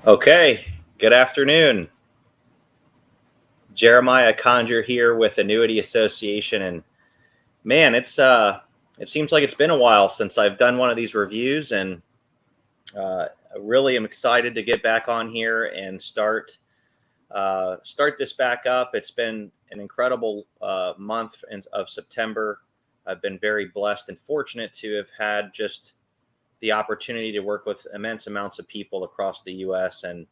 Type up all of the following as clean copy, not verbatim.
Okay, good afternoon. Jeremiah Conjure here with Annuity Association, and man, it seems like it's been a while since I've done one of these reviews, and I really am excited to get back on here and start this back up. It's been an incredible month of September. I've been very blessed and fortunate to have had just the opportunity to work with immense amounts of people across the U.S. and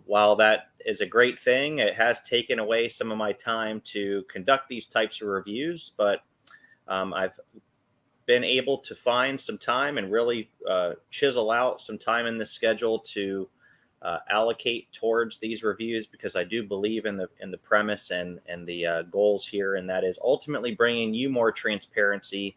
while that is a great thing, it has taken away some of my time to conduct these types of reviews, but I've been able to find some time and really chisel out some time in the schedule to allocate towards these reviews because I do believe in the premise and the goals here, and that is ultimately bringing you more transparency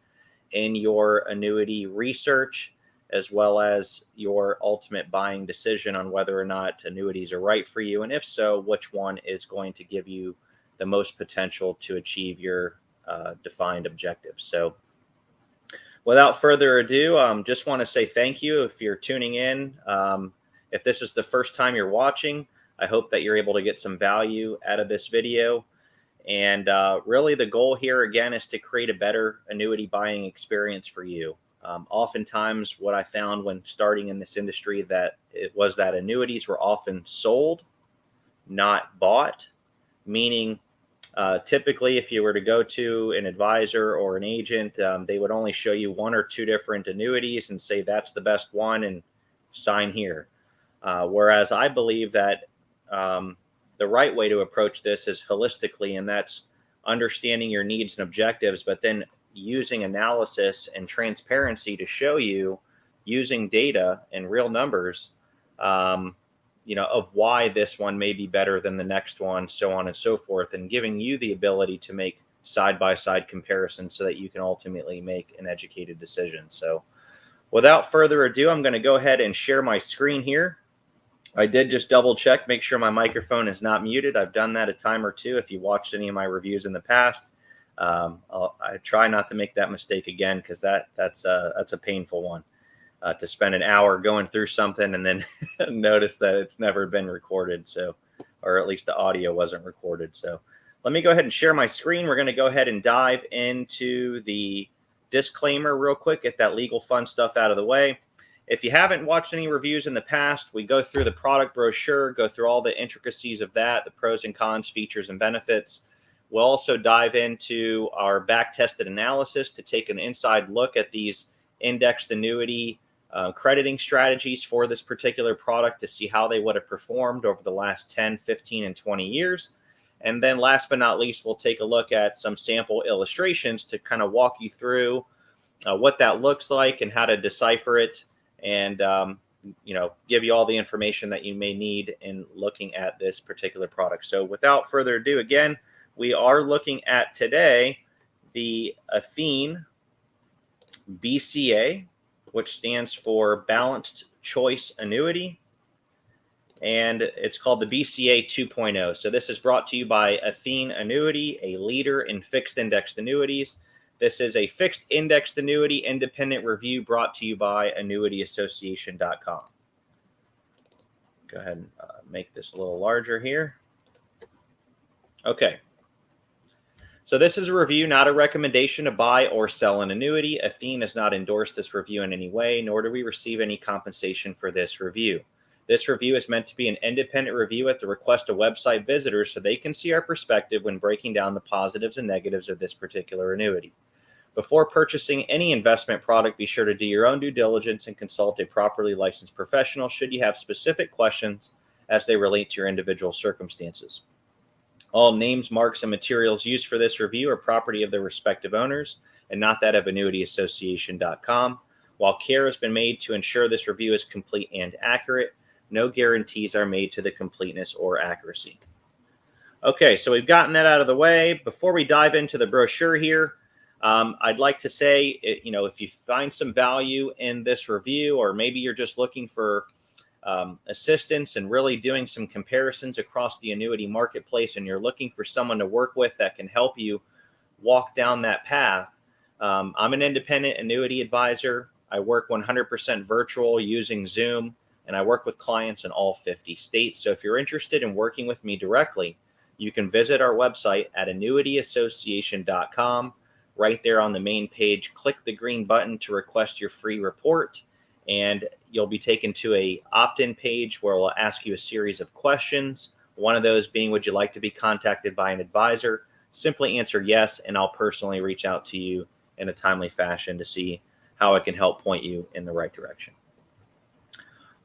in your annuity research, as well as your ultimate buying decision on whether or not annuities are right for you. And if so, which one is going to give you the most potential to achieve your defined objectives. So, without further ado, just want to say thank you if you're tuning in. If this is the first time you're watching, I hope that you're able to get some value out of this video. And really, the goal here again is to create a better annuity buying experience for you. Oftentimes, what I found when starting in this industry that it was that annuities were often sold, not bought. Meaning, typically, if you were to go to an advisor or an agent, they would only show you one or two different annuities and say that's the best one and sign here. Whereas I believe that the right way to approach this is holistically, and that's understanding your needs and objectives, but then using analysis and transparency to show you using data and real numbers, of why this one may be better than the next one, so on and so forth, and giving you the ability to make side-by-side comparisons so that you can ultimately make an educated decision. So without further ado, I'm going to go ahead and share my screen here. I did just double check, make sure my microphone is not muted. I've done that a time or two. If you watched any of my reviews in the past, I try not to make that mistake again because that's a painful one. To spend an hour going through something and then notice that it's never been recorded. So, or at least the audio wasn't recorded. So let me go ahead and share my screen. We're going to go ahead and dive into the disclaimer real quick, get that legal fun stuff out of the way. If you haven't watched any reviews in the past, we go through the product brochure, go through all the intricacies of that, the pros and cons, features and benefits. We'll also dive into our back-tested analysis to take an inside look at these indexed annuity crediting strategies for this particular product to see how they would have performed over the last 10, 15, and 20 years. And then last but not least, we'll take a look at some sample illustrations to kind of walk you through what that looks like and how to decipher it and give you all the information that you may need in looking at this particular product. So without further ado, again, we are looking at today the Athene BCA, which stands for Balanced Choice Annuity, and it's called the BCA 2.0. So this is brought to you by Athene Annuity, a leader in fixed indexed annuities. This is a fixed indexed annuity independent review brought to you by AnnuityAssociation.com. Go ahead and make this a little larger here. Okay. So this is a review, not a recommendation to buy or sell an annuity. Athene has not endorsed this review in any way, nor do we receive any compensation for this review. This review is meant to be an independent review at the request of website visitors so they can see our perspective when breaking down the positives and negatives of this particular annuity. Before purchasing any investment product, be sure to do your own due diligence and consult a properly licensed professional should you have specific questions as they relate to your individual circumstances. All names, marks, and materials used for this review are property of their respective owners and not that of AnnuityAssociation.com. While care has been made to ensure this review is complete and accurate, no guarantees are made to the completeness or accuracy. Okay, so we've gotten that out of the way. Before we dive into the brochure here, I'd like to say, if you find some value in this review, or maybe you're just looking for assistance and really doing some comparisons across the annuity marketplace, and you're looking for someone to work with that can help you walk down that path. I'm an independent annuity advisor. I work 100% virtual using Zoom. and I work with clients in all 50 states. So if you're interested in working with me directly, you can visit our website at annuityassociation.com. Right there on the main page, click the green button to request your free report, and you'll be taken to a opt-in page where we'll ask you a series of questions. One of those being, would you like to be contacted by an advisor? Simply answer yes, and I'll personally reach out to you in a timely fashion to see how I can help point you in the right direction.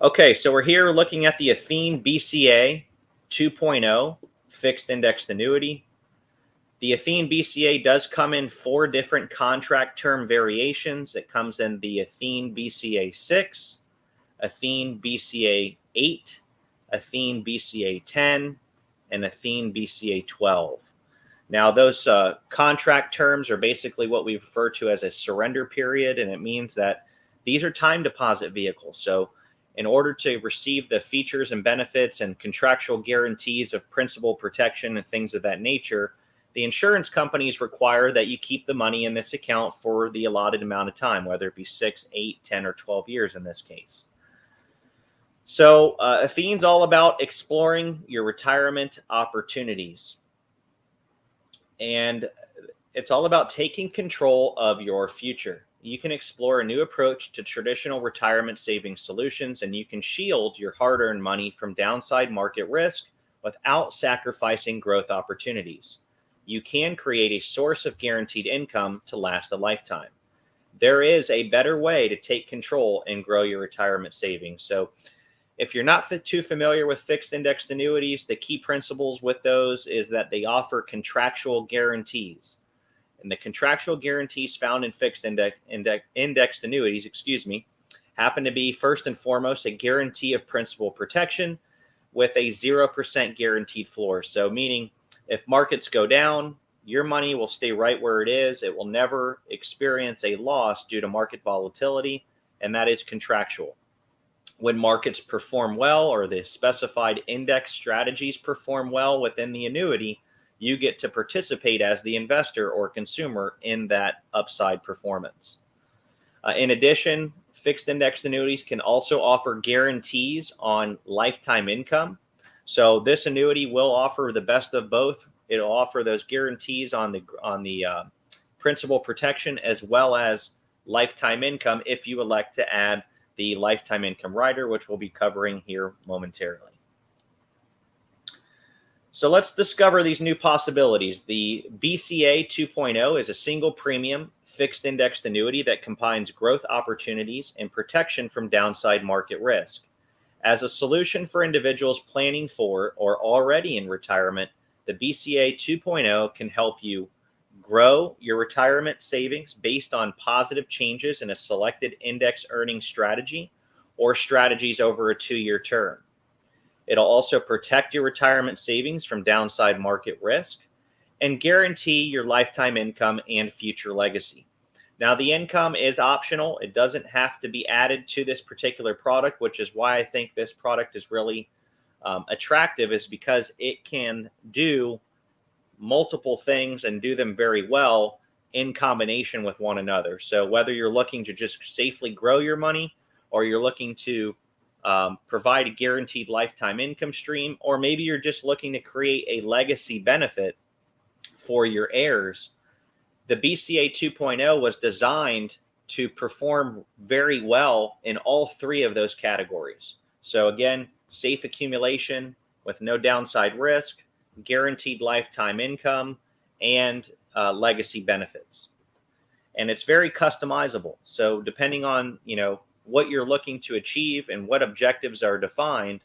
Okay, so we're here looking at the Athene BCA 2.0 fixed indexed annuity. The Athene BCA does come in 4 different contract term variations. It comes in the Athene BCA 6, Athene BCA 8, Athene BCA 10, and Athene BCA 12. Now, those contract terms are basically what we refer to as a surrender period, and it means that these are time deposit vehicles. So in order to receive the features and benefits and contractual guarantees of principal protection and things of that nature, the insurance companies require that you keep the money in this account for the allotted amount of time, whether it be 6, 8, 10, or 12 years in this case. So Athene's all about exploring your retirement opportunities. And it's all about taking control of your future. You can explore a new approach to traditional retirement savings solutions, and you can shield your hard-earned money from downside market risk without sacrificing growth opportunities. You can create a source of guaranteed income to last a lifetime. There is a better way to take control and grow your retirement savings. So if you're not too familiar with fixed indexed annuities, the key principles with those is that they offer contractual guarantees. And the contractual guarantees found in fixed indexed annuities, happen to be first and foremost a guarantee of principal protection with a 0% guaranteed floor. So meaning if markets go down, your money will stay right where it is. It will never experience a loss due to market volatility, and that is contractual. When markets perform well, or the specified index strategies perform well within the annuity, you get to participate as the investor or consumer in that upside performance. In addition, fixed indexed annuities can also offer guarantees on lifetime income. So this annuity will offer the best of both. It'll offer those guarantees on the principal protection as well as lifetime income if you elect to add the lifetime income rider, which we'll be covering here momentarily. So let's discover these new possibilities. The BCA 2.0 is a single premium fixed indexed annuity that combines growth opportunities and protection from downside market risk. As a solution for individuals planning for or already in retirement, the BCA 2.0 can help you grow your retirement savings based on positive changes in a selected index earning strategy or strategies over a 2-year term. It'll also protect your retirement savings from downside market risk and guarantee your lifetime income and future legacy. Now, the income is optional. It doesn't have to be added to this particular product, which is why I think this product is really attractive, is because it can do multiple things and do them very well in combination with one another. So whether you're looking to just safely grow your money, or you're looking to provide a guaranteed lifetime income stream, or maybe you're just looking to create a legacy benefit for your heirs, the BCA 2.0 was designed to perform very well in all 3 of those categories. So again, safe accumulation with no downside risk, guaranteed lifetime income, and legacy benefits. And it's very customizable. So depending on what you're looking to achieve and what objectives are defined,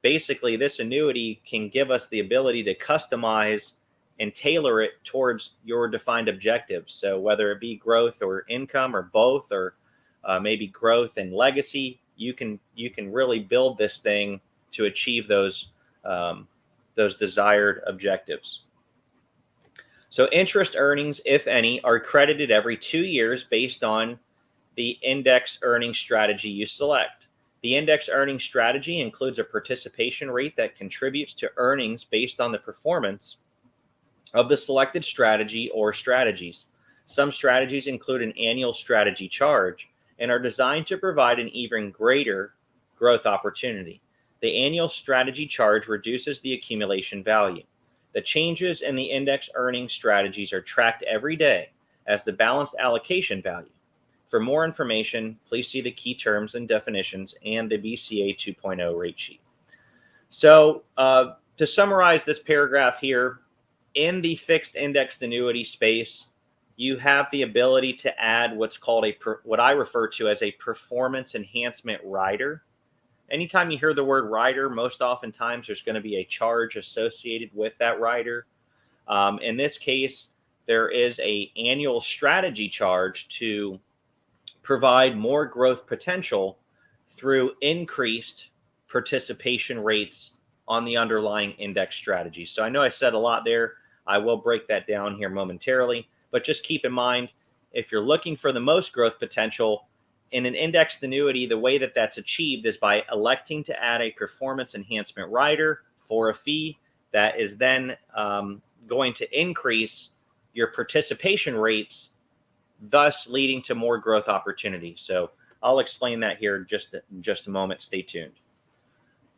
basically this annuity can give us the ability to customize and tailor it towards your defined objectives. So whether it be growth or income or both, or maybe growth and legacy, you can really build this thing to achieve those desired objectives. So interest earnings, if any, are credited every 2 years based on the index earning strategy you select. The index earning strategy includes a participation rate that contributes to earnings based on the performance of the selected strategy or strategies. Some strategies include an annual strategy charge and are designed to provide an even greater growth opportunity. The annual strategy charge reduces the accumulation value. The changes in the index earning strategies are tracked every day as the balanced allocation value. For more information, please see the key terms and definitions and the BCA 2.0 rate sheet. So to summarize this paragraph here, in the fixed indexed annuity space, you have the ability to add what's called what I refer to as a performance enhancement rider. Anytime you hear the word rider, most oftentimes there's going to be a charge associated with that rider. In this case, there is an annual strategy charge to provide more growth potential through increased participation rates on the underlying index strategy. So I know I said a lot there. I will break that down here momentarily, but just keep in mind, if you're looking for the most growth potential in an indexed annuity, the way that that's achieved is by electing to add a performance enhancement rider for a fee that is then going to increase your participation rates, thus leading to more growth opportunities. So I'll explain that here in just a moment. Stay tuned.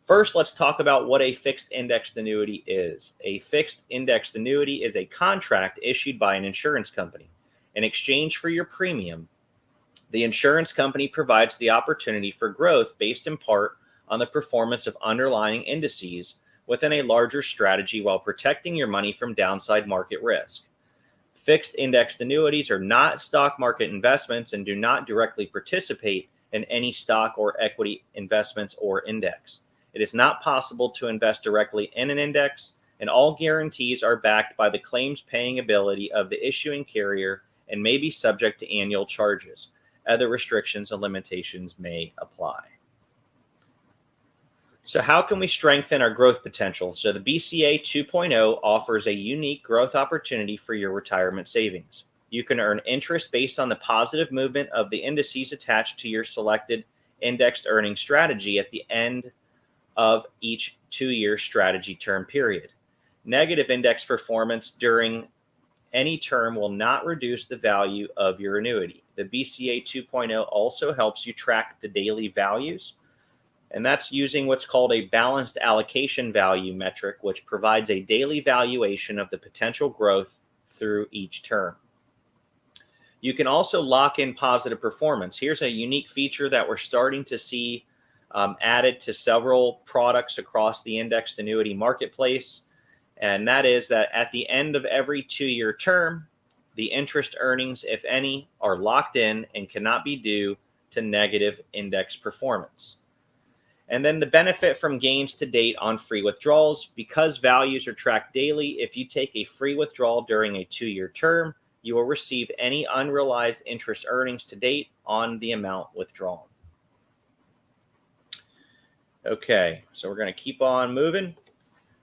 First, let's talk about what a fixed indexed annuity is. A fixed indexed annuity is a contract issued by an insurance company. In exchange for your premium, the insurance company provides the opportunity for growth based in part on the performance of underlying indices within a larger strategy while protecting your money from downside market risk. Fixed indexed annuities are not stock market investments and do not directly participate in any stock or equity investments or index. It is not possible to invest directly in an index, and all guarantees are backed by the claims paying ability of the issuing carrier and may be subject to annual charges. Other restrictions and limitations may apply. So how can we strengthen our growth potential? So the BCA 2.0 offers a unique growth opportunity for your retirement savings. You can earn interest based on the positive movement of the indices attached to your selected indexed earning strategy at the end of each 2-year strategy term period. Negative index performance during any term will not reduce the value of your annuity. The BCA 2.0 also helps you track the daily values, and that's using what's called a balanced allocation value metric, which provides a daily valuation of the potential growth through each term. You can also lock in positive performance. Here's a unique feature that we're starting to see added to several products across the indexed annuity marketplace. And that is that at the end of every 2-year term, the interest earnings, if any, are locked in and cannot be due to negative index performance. And then the benefit from gains to date on free withdrawals, because values are tracked daily, if you take a free withdrawal during a 2-year term, you will receive any unrealized interest earnings to date on the amount withdrawn. Okay, so we're going to keep on moving.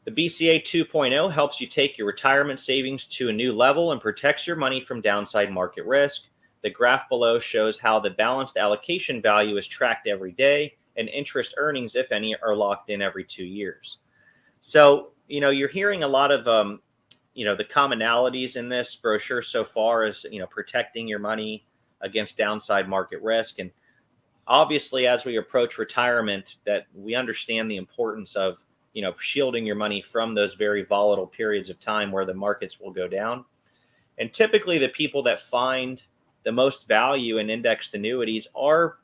The BCA 2.0 helps you take your retirement savings to a new level and protects your money from downside market risk. The graph below shows how the balanced allocation value is tracked every day and interest earnings, if any, are locked in every 2 years. So, you're hearing a lot of, the commonalities in this brochure so far is, protecting your money against downside market risk. And obviously, as we approach retirement, that we understand the importance of shielding your money from those very volatile periods of time where the markets will go down. And typically the people that find the most value in indexed annuities are,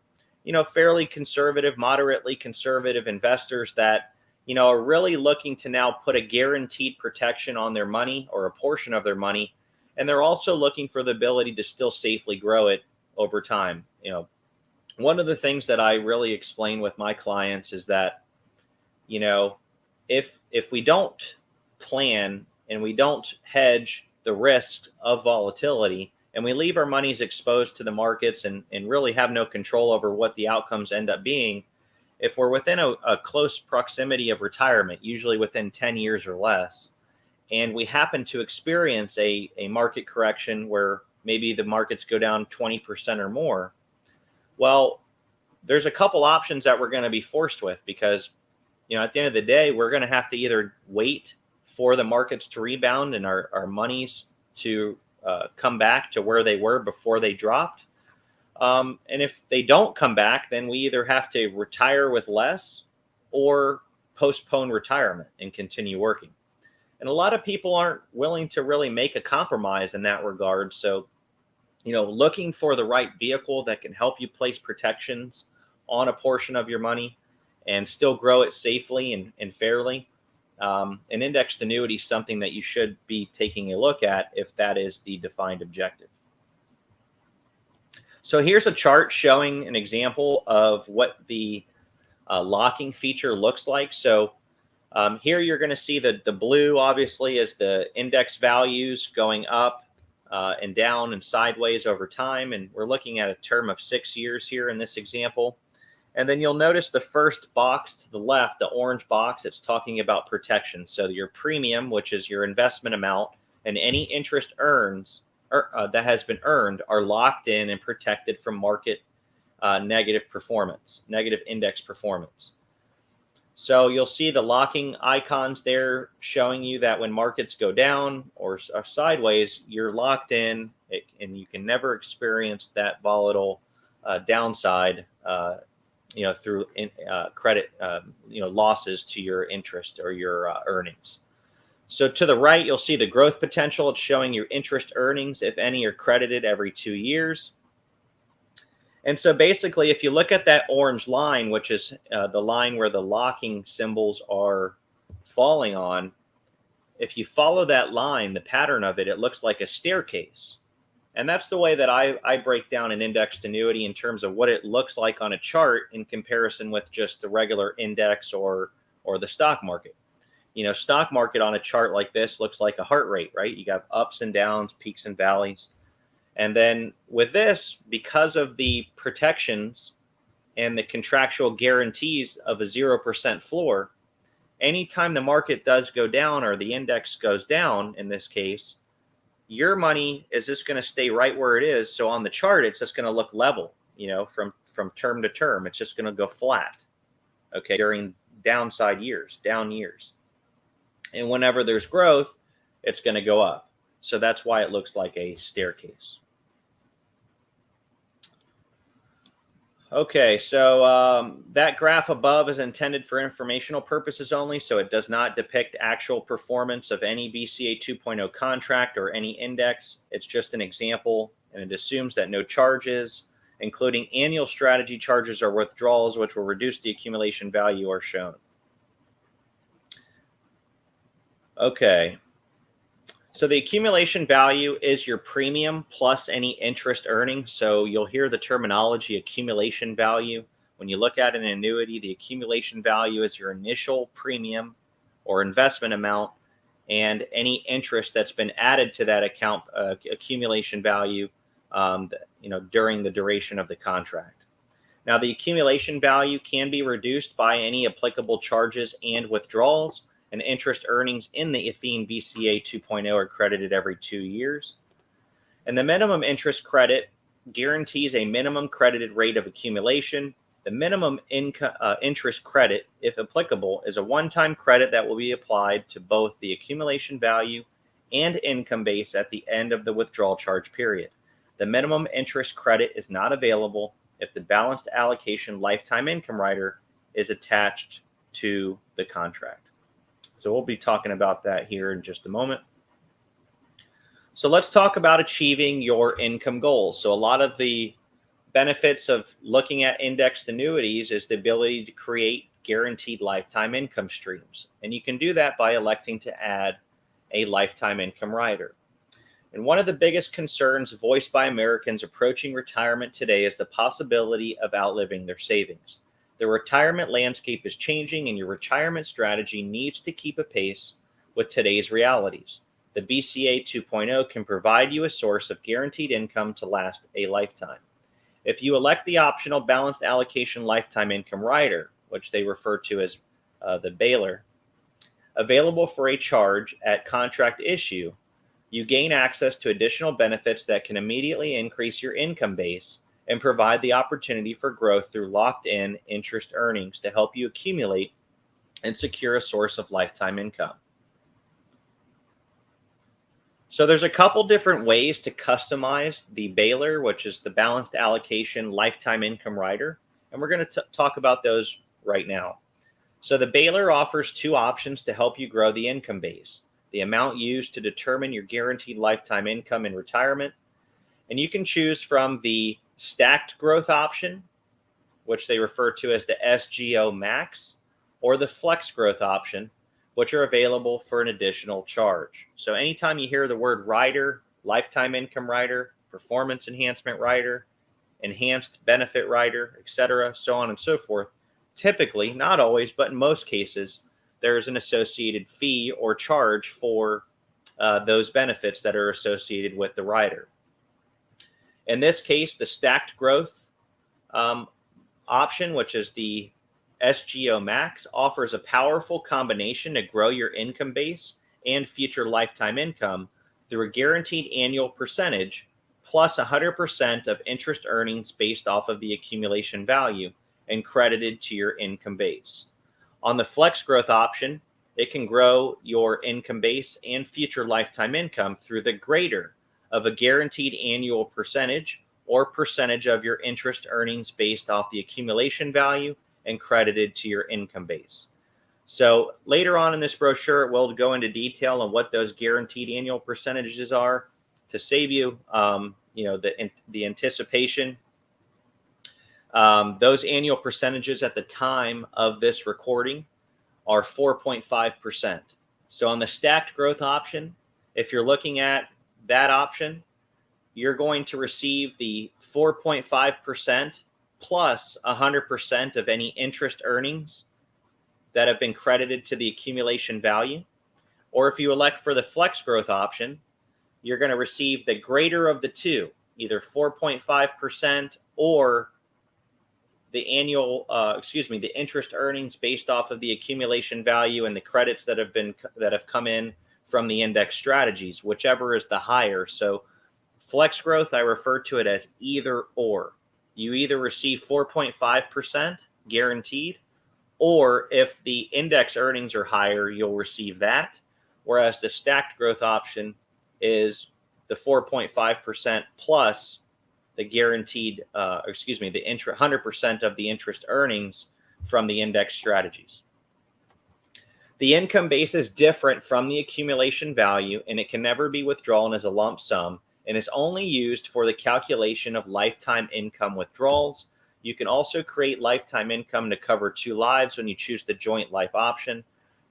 fairly conservative, moderately conservative investors that, are really looking to now put a guaranteed protection on their money or a portion of their money. And they're also looking for the ability to still safely grow it over time. One of the things that I really explain with my clients is that, if we don't plan and we don't hedge the risks of volatility and we leave our monies exposed to the markets and really have no control over what the outcomes end up being, if we're within a close proximity of retirement, usually within 10 years or less, and we happen to experience a market correction where maybe the markets go down 20% or more, well, there's a couple options that we're going to be forced with because at the end of the day, we're going to have to either wait for the markets to rebound and our monies to come back to where they were before they dropped, And if they don't come back, then we either have to retire with less or postpone retirement and continue working. And a lot of people aren't willing to really make a compromise in that regard. So, looking for the right vehicle that can help you place protections on a portion of your money and still grow it safely and fairly. An indexed annuity is something that you should be taking a look at if that is the defined objective. So here's a chart showing an example of what the locking feature looks like. So here you're going to see that the blue obviously is the index values going up and down and sideways over time. And we're looking at a term of 6 years here in this example. And then you'll notice the first box to the left, the orange box, it's talking about protection. So your premium, which is your investment amount, and any interest that has been earned are locked in and protected from market negative index performance. So you'll see the locking icons there showing you that when markets go down or sideways, you're locked in and you can never experience that volatile downside through credit losses to your interest or your earnings. So to the right, you'll see the growth potential. It's showing your interest earnings, if any, are credited every 2 years. And so basically, if you look at that orange line, which is the line where the locking symbols are falling on, if you follow that line, the pattern of it, it looks like a staircase. And that's the way that I break down an indexed annuity in terms of what it looks like on a chart in comparison with just the regular index or the stock market. Stock market on a chart like this looks like a heart rate, right? You got ups and downs, peaks and valleys. And then with this, because of the protections and the contractual guarantees of a 0% floor, anytime the market does go down or the index goes down, in this case, your money is just going to stay right where it is. So on the chart, it's just going to look level, from term to term. It's just going to go flat, okay, during down years. And whenever there's growth, it's going to go up. So that's why it looks like a staircase. Okay, so that graph above is intended for informational purposes only, so it does not depict actual performance of any BCA 2.0 contract or any index. It's just an example, and it assumes that no charges, including annual strategy charges or withdrawals, which will reduce the accumulation value, are shown. Okay. So the accumulation value is your premium plus any interest earnings. So you'll hear the terminology accumulation value. When you look at an annuity, the accumulation value is your initial premium or investment amount and any interest that's been added to that account accumulation value during the duration of the contract. Now, the accumulation value can be reduced by any applicable charges and withdrawals. And interest earnings in the Athene BCA 2.0 are credited every 2 years. And the minimum interest credit guarantees a minimum credited rate of accumulation. The minimum interest credit, if applicable, is a one-time credit that will be applied to both the accumulation value and income base at the end of the withdrawal charge period. The minimum interest credit is not available if the balanced allocation lifetime income rider is attached to the contract. So we'll be talking about that here in just a moment. So let's talk about achieving your income goals. So a lot of the benefits of looking at indexed annuities is the ability to create guaranteed lifetime income streams. And you can do that by electing to add a lifetime income rider. And one of the biggest concerns voiced by Americans approaching retirement today is the possibility of outliving their savings. The retirement landscape is changing, and your retirement strategy needs to keep apace with today's realities. The BCA 2.0 can provide you a source of guaranteed income to last a lifetime. If you elect the optional balanced allocation lifetime income rider, which they refer to as the Baler, available for a charge at contract issue, you gain access to additional benefits that can immediately increase your income base and provide the opportunity for growth through locked-in interest earnings to help you accumulate and secure a source of lifetime income. So there's a couple different ways to customize the Baler, which is the balanced allocation lifetime income rider. And we're going to talk about those right now. So the Baler offers two options to help you grow the income base: the amount used to determine your guaranteed lifetime income in retirement. And you can choose from the stacked growth option, which they refer to as the SGO Max, or the flex growth option, which are available for an additional charge. So anytime you hear the word rider, lifetime income rider, performance enhancement rider, enhanced benefit rider, etc., so on and so forth, typically, not always, but in most cases, there's an associated fee or charge for those benefits that are associated with the rider. In this case, the stacked growth option, which is the SGO Max, offers a powerful combination to grow your income base and future lifetime income through a guaranteed annual percentage plus 100% of interest earnings based off of the accumulation value and credited to your income base. On the flex growth option, it can grow your income base and future lifetime income through the greater of a guaranteed annual percentage or percentage of your interest earnings based off the accumulation value and credited to your income base. So later on in this brochure, we'll go into detail on what those guaranteed annual percentages are to save you, the anticipation. Those annual percentages at the time of this recording are 4.5%. So on the stacked growth option, if you're looking at that option, you're going to receive the 4.5% plus 100% of any interest earnings that have been credited to the accumulation value. Or if you elect for the flex growth option, you're going to receive the greater of the two, either 4.5% or the the interest earnings based off of the accumulation value and the credits that have come in from the index strategies, whichever is the higher. So flex growth, I refer to it as either or. You either receive 4.5% guaranteed, or if the index earnings are higher, you'll receive that. Whereas the stacked growth option is the 4.5% plus the guaranteed, the 100% of the interest earnings from the index strategies. The income base is different from the accumulation value, and it can never be withdrawn as a lump sum and is only used for the calculation of lifetime income withdrawals. You can also create lifetime income to cover 2 lives when you choose the joint life option.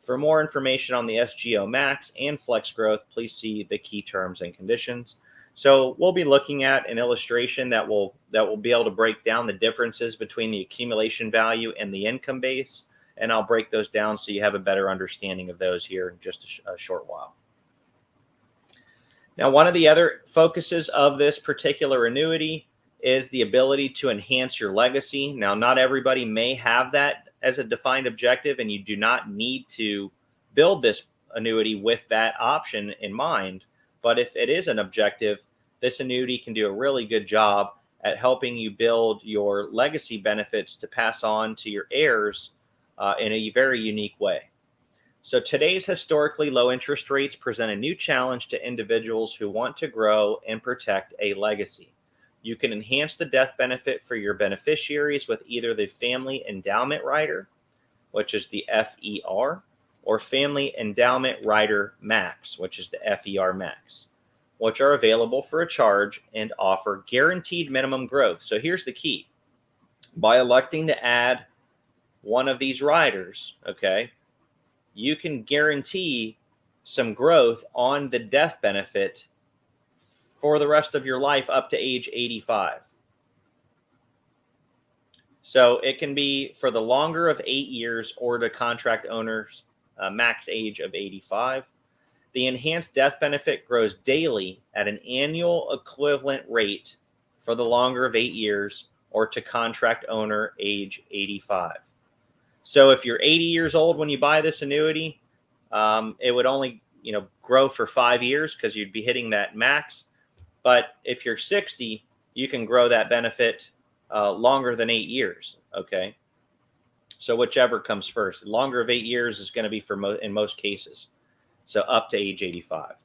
For more information on the SGO Max and Flex Growth, please see the key terms and conditions. So we'll be looking at an illustration that will be able to break down the differences between the accumulation value and the income base, and I'll break those down so you have a better understanding of those here in just a short while. Now, one of the other focuses of this particular annuity is the ability to enhance your legacy. Now, not everybody may have that as a defined objective, and you do not need to build this annuity with that option in mind. But if it is an objective, this annuity can do a really good job at helping you build your legacy benefits to pass on to your heirs in a very unique way. So today's historically low interest rates present a new challenge to individuals who want to grow and protect a legacy. You can enhance the death benefit for your beneficiaries with either the Family Endowment Rider, which is the FER, or Family Endowment Rider Max, which is the FER Max, which are available for a charge and offer guaranteed minimum growth. So here's the key. By electing to add one of these riders, okay, you can guarantee some growth on the death benefit for the rest of your life up to age 85. So it can be for the longer of 8 years or to contract owners max age of 85. The enhanced death benefit grows daily at an annual equivalent rate for the longer of 8 years or to contract owner age 85. So if you're 80 years old when you buy this annuity, it would only grow for 5 years because you'd be hitting that max. But if you're 60, you can grow that benefit longer than 8 years. Okay. So whichever comes first. Longer of 8 years is going to be in most cases. So up to age 85.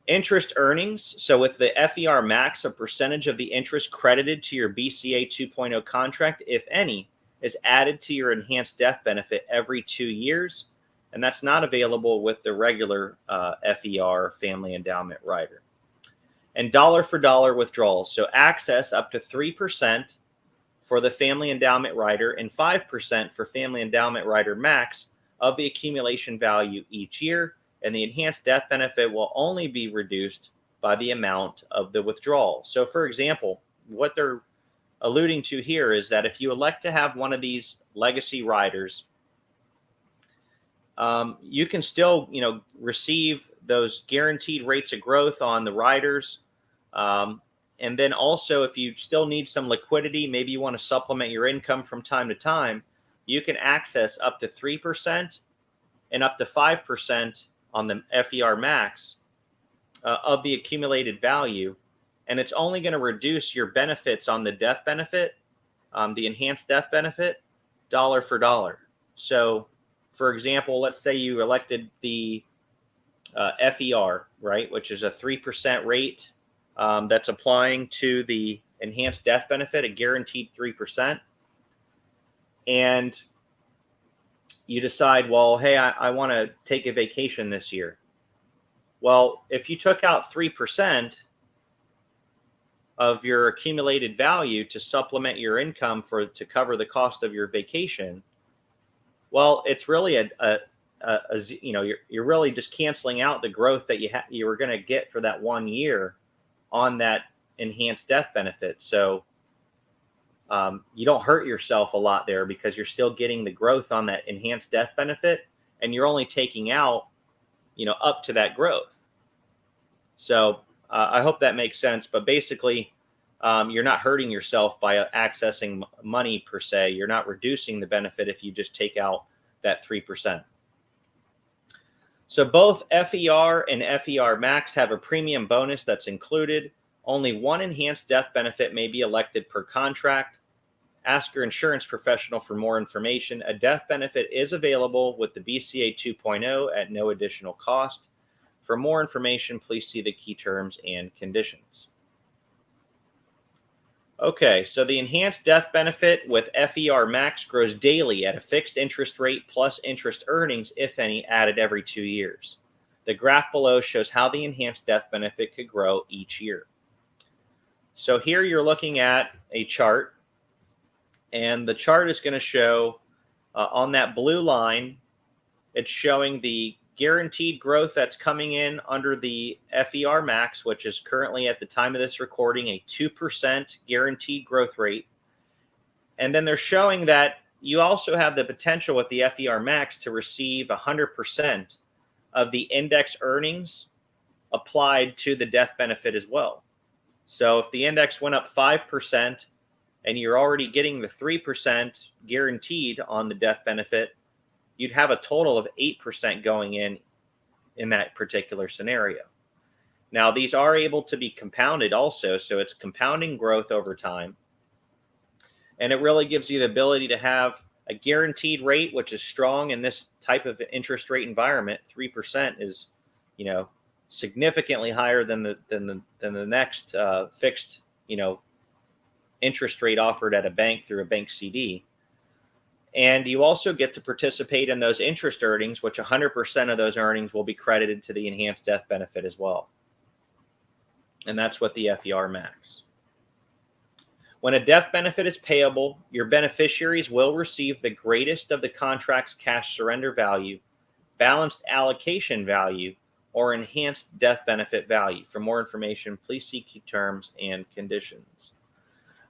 Interest earnings. So with the FER max, a percentage of the interest credited to your BCA 2.0 contract, if any, is added to your enhanced death benefit every 2 years. And that's not available with the regular FER family endowment rider. And dollar for dollar withdrawals. So access up to 3% for the family endowment rider and 5% for family endowment rider max of the accumulation value each year. And the enhanced death benefit will only be reduced by the amount of the withdrawal. So for example, what they're alluding to here is that if you elect to have one of these legacy riders, you can still, receive those guaranteed rates of growth on the riders. And then also, if you still need some liquidity, maybe you want to supplement your income from time to time, you can access up to 3% and up to 5% on the FER max of the accumulated value. And it's only going to reduce your benefits on the death benefit, the enhanced death benefit, dollar for dollar. So, for example, let's say you elected the FER, right, which is a 3% rate that's applying to the enhanced death benefit, a guaranteed 3%. And you decide, well, hey, I want to take a vacation this year. Well, if you took out 3% of your accumulated value to supplement your income to cover the cost of your vacation, well, it's really you're really just canceling out the growth that you were going to get for that 1 year on that enhanced death benefit. So you don't hurt yourself a lot there because you're still getting the growth on that enhanced death benefit, and you're only taking out, up to that growth. So I hope that makes sense. But basically, you're not hurting yourself by accessing money per se. You're not reducing the benefit if you just take out that 3%. So both FER and FER max have a premium bonus that's included. Only one enhanced death benefit may be elected per contract. Ask your insurance professional for more information. A death benefit is available with the BCA 2.0 at no additional cost. For more information, please see the key terms and conditions. Okay, so the enhanced death benefit with FER max grows daily at a fixed interest rate plus interest earnings, if any, added every 2 years. The graph below shows how the enhanced death benefit could grow each year. So here you're looking at a chart, and the chart is going to show on that blue line, it's showing the guaranteed growth that's coming in under the FER max, which is currently at the time of this recording a 2% guaranteed growth rate. And then they're showing that you also have the potential with the FER max to receive 100% of the index earnings applied to the death benefit as well. So if the index went up 5% and you're already getting the 3% guaranteed on the death benefit, you'd have a total of 8% going in that particular scenario. Now, these are able to be compounded also, so it's compounding growth over time. And it really gives you the ability to have a guaranteed rate, which is strong in this type of interest rate environment. 3% is, significantly higher than the next fixed, interest rate offered at a bank through a bank CD. And you also get to participate in those interest earnings, which 100% of those earnings will be credited to the enhanced death benefit as well. And that's what the FER max. When a death benefit is payable, your beneficiaries will receive the greatest of the contract's cash surrender value, balanced allocation value, or enhanced death benefit value. For more information, please see key terms and conditions.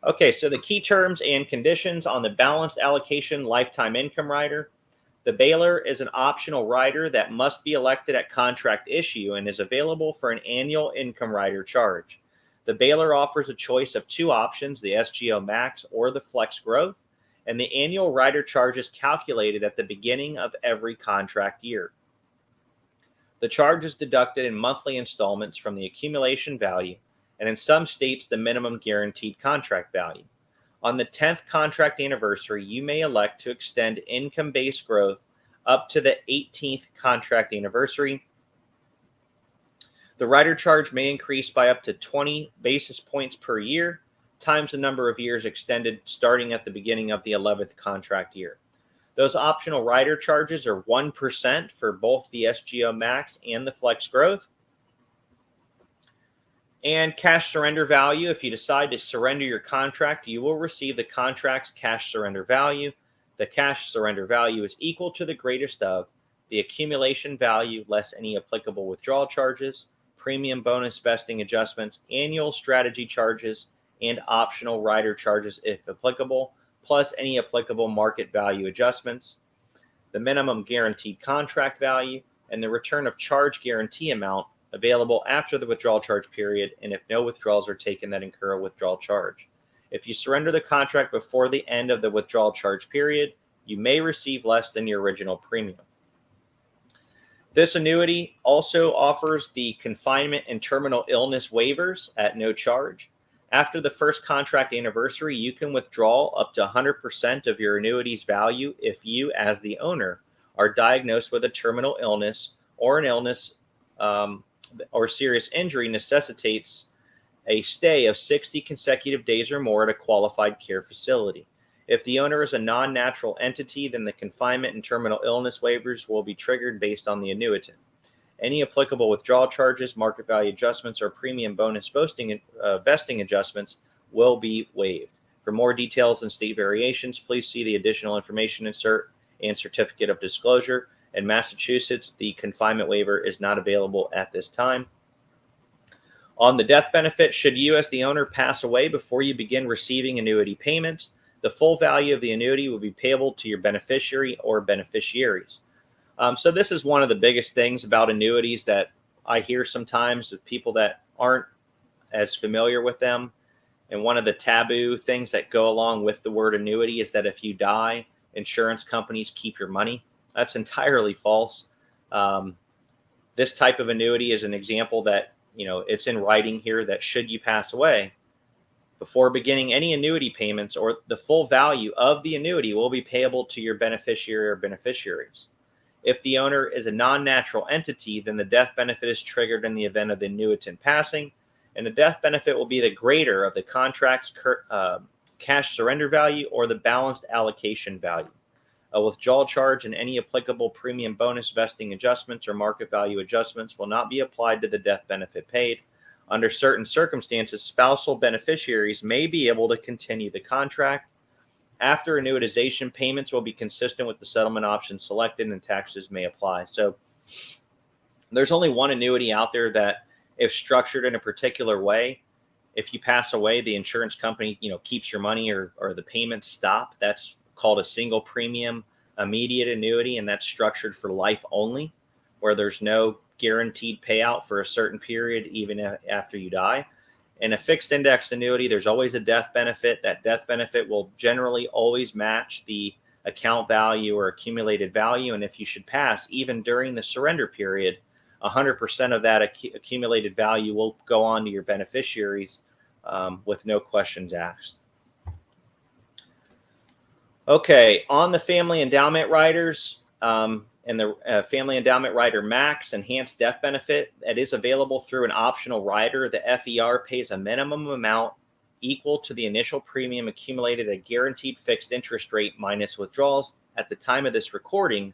Okay, so the key terms and conditions on the balanced allocation lifetime income rider. The Baler is an optional rider that must be elected at contract issue and is available for an annual income rider charge. The Baler offers a choice of two options, the SGO Max or the Flex Growth, and the annual rider charge is calculated at the beginning of every contract year. The charge is deducted in monthly installments from the accumulation value, and in some states, the minimum guaranteed contract value. On the 10th contract anniversary, you may elect to extend income-based growth up to the 18th contract anniversary. The rider charge may increase by up to 20 basis points per year, times the number of years extended starting at the beginning of the 11th contract year. Those optional rider charges are 1% for both the SGO Max and the Flex Growth. And cash surrender value, if you decide to surrender your contract, you will receive the contract's cash surrender value. The cash surrender value is equal to the greatest of the accumulation value less any applicable withdrawal charges, premium bonus vesting adjustments, annual strategy charges, and optional rider charges if applicable, plus any applicable market value adjustments, the minimum guaranteed contract value, and the return of charge guarantee amount available after the withdrawal charge period, and if no withdrawals are taken that incur a withdrawal charge. If you surrender the contract before the end of the withdrawal charge period, you may receive less than your original premium. This annuity also offers the confinement and terminal illness waivers at no charge. After the first contract anniversary, you can withdraw up to 100% of your annuity's value if you, as the owner, are diagnosed with a terminal illness or an illness or serious injury necessitates a stay of 60 consecutive days or more at a qualified care facility. If the owner is a non-natural entity, then the confinement and terminal illness waivers will be triggered based on the annuitant. Any applicable withdrawal charges, market value adjustments, or premium bonus vesting adjustments will be waived. For more details and state variations, please see the additional information insert and certificate of disclosure. In Massachusetts, the confinement waiver is not available at this time. On the death benefit, should you as the owner pass away before you begin receiving annuity payments, the full value of the annuity will be payable to your beneficiary or beneficiaries. So this is one of the biggest things about annuities that I hear sometimes with people that aren't as familiar with them. And one of the taboo things that go along with the word annuity is that if you die, insurance companies keep your money. That's entirely false. This type of annuity is an example that, it's in writing here that should you pass away, before beginning any annuity payments, or the full value of the annuity will be payable to your beneficiary or beneficiaries. If the owner is a non-natural entity, then the death benefit is triggered in the event of the annuitant passing, and the death benefit will be the greater of the contract's cash surrender value or the balanced allocation value. A withdrawal charge and any applicable premium bonus vesting adjustments or market value adjustments will not be applied to the death benefit paid. Under certain circumstances, spousal beneficiaries may be able to continue the contract. After annuitization, payments will be consistent with the settlement option selected and taxes may apply. So there's only one annuity out there that, if structured in a particular way, if you pass away, the insurance company, keeps your money or the payments stop. That's called a single premium immediate annuity, and that's structured for life only, where there's no guaranteed payout for a certain period even after you die. In a fixed index annuity, there's always a death benefit. That death benefit will generally always match the account value or accumulated value, and if you should pass, even during the surrender period, 100% of that accumulated value will go on to your beneficiaries with no questions asked. Okay, on the family endowment riders, and the Family Endowment Rider Max Enhanced Death Benefit that is available through an optional rider. The FER pays a minimum amount equal to the initial premium accumulated at a guaranteed fixed interest rate minus withdrawals. At the time of this recording,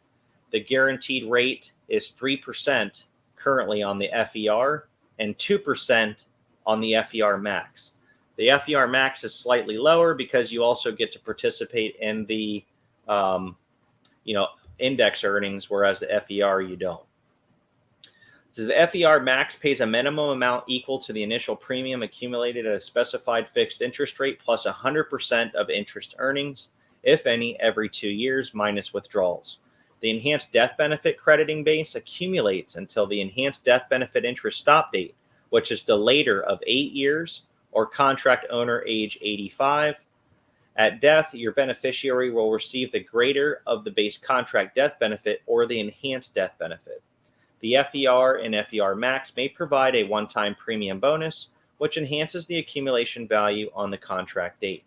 the guaranteed rate is 3% currently on the FER and 2% on the FER Max. The FER Max is slightly lower because you also get to participate in the index earnings, whereas the FER you don't. So the FER Max pays a minimum amount equal to the initial premium accumulated at a specified fixed interest rate plus 100% of interest earnings, if any, every 2 years minus withdrawals. The enhanced death benefit crediting base accumulates until the enhanced death benefit interest stop date, which is the later of 8 years or contract owner age 85. At death, your beneficiary will receive the greater of the base contract death benefit or the enhanced death benefit. The FER and FER Max may provide a one-time premium bonus, which enhances the accumulation value on the contract date.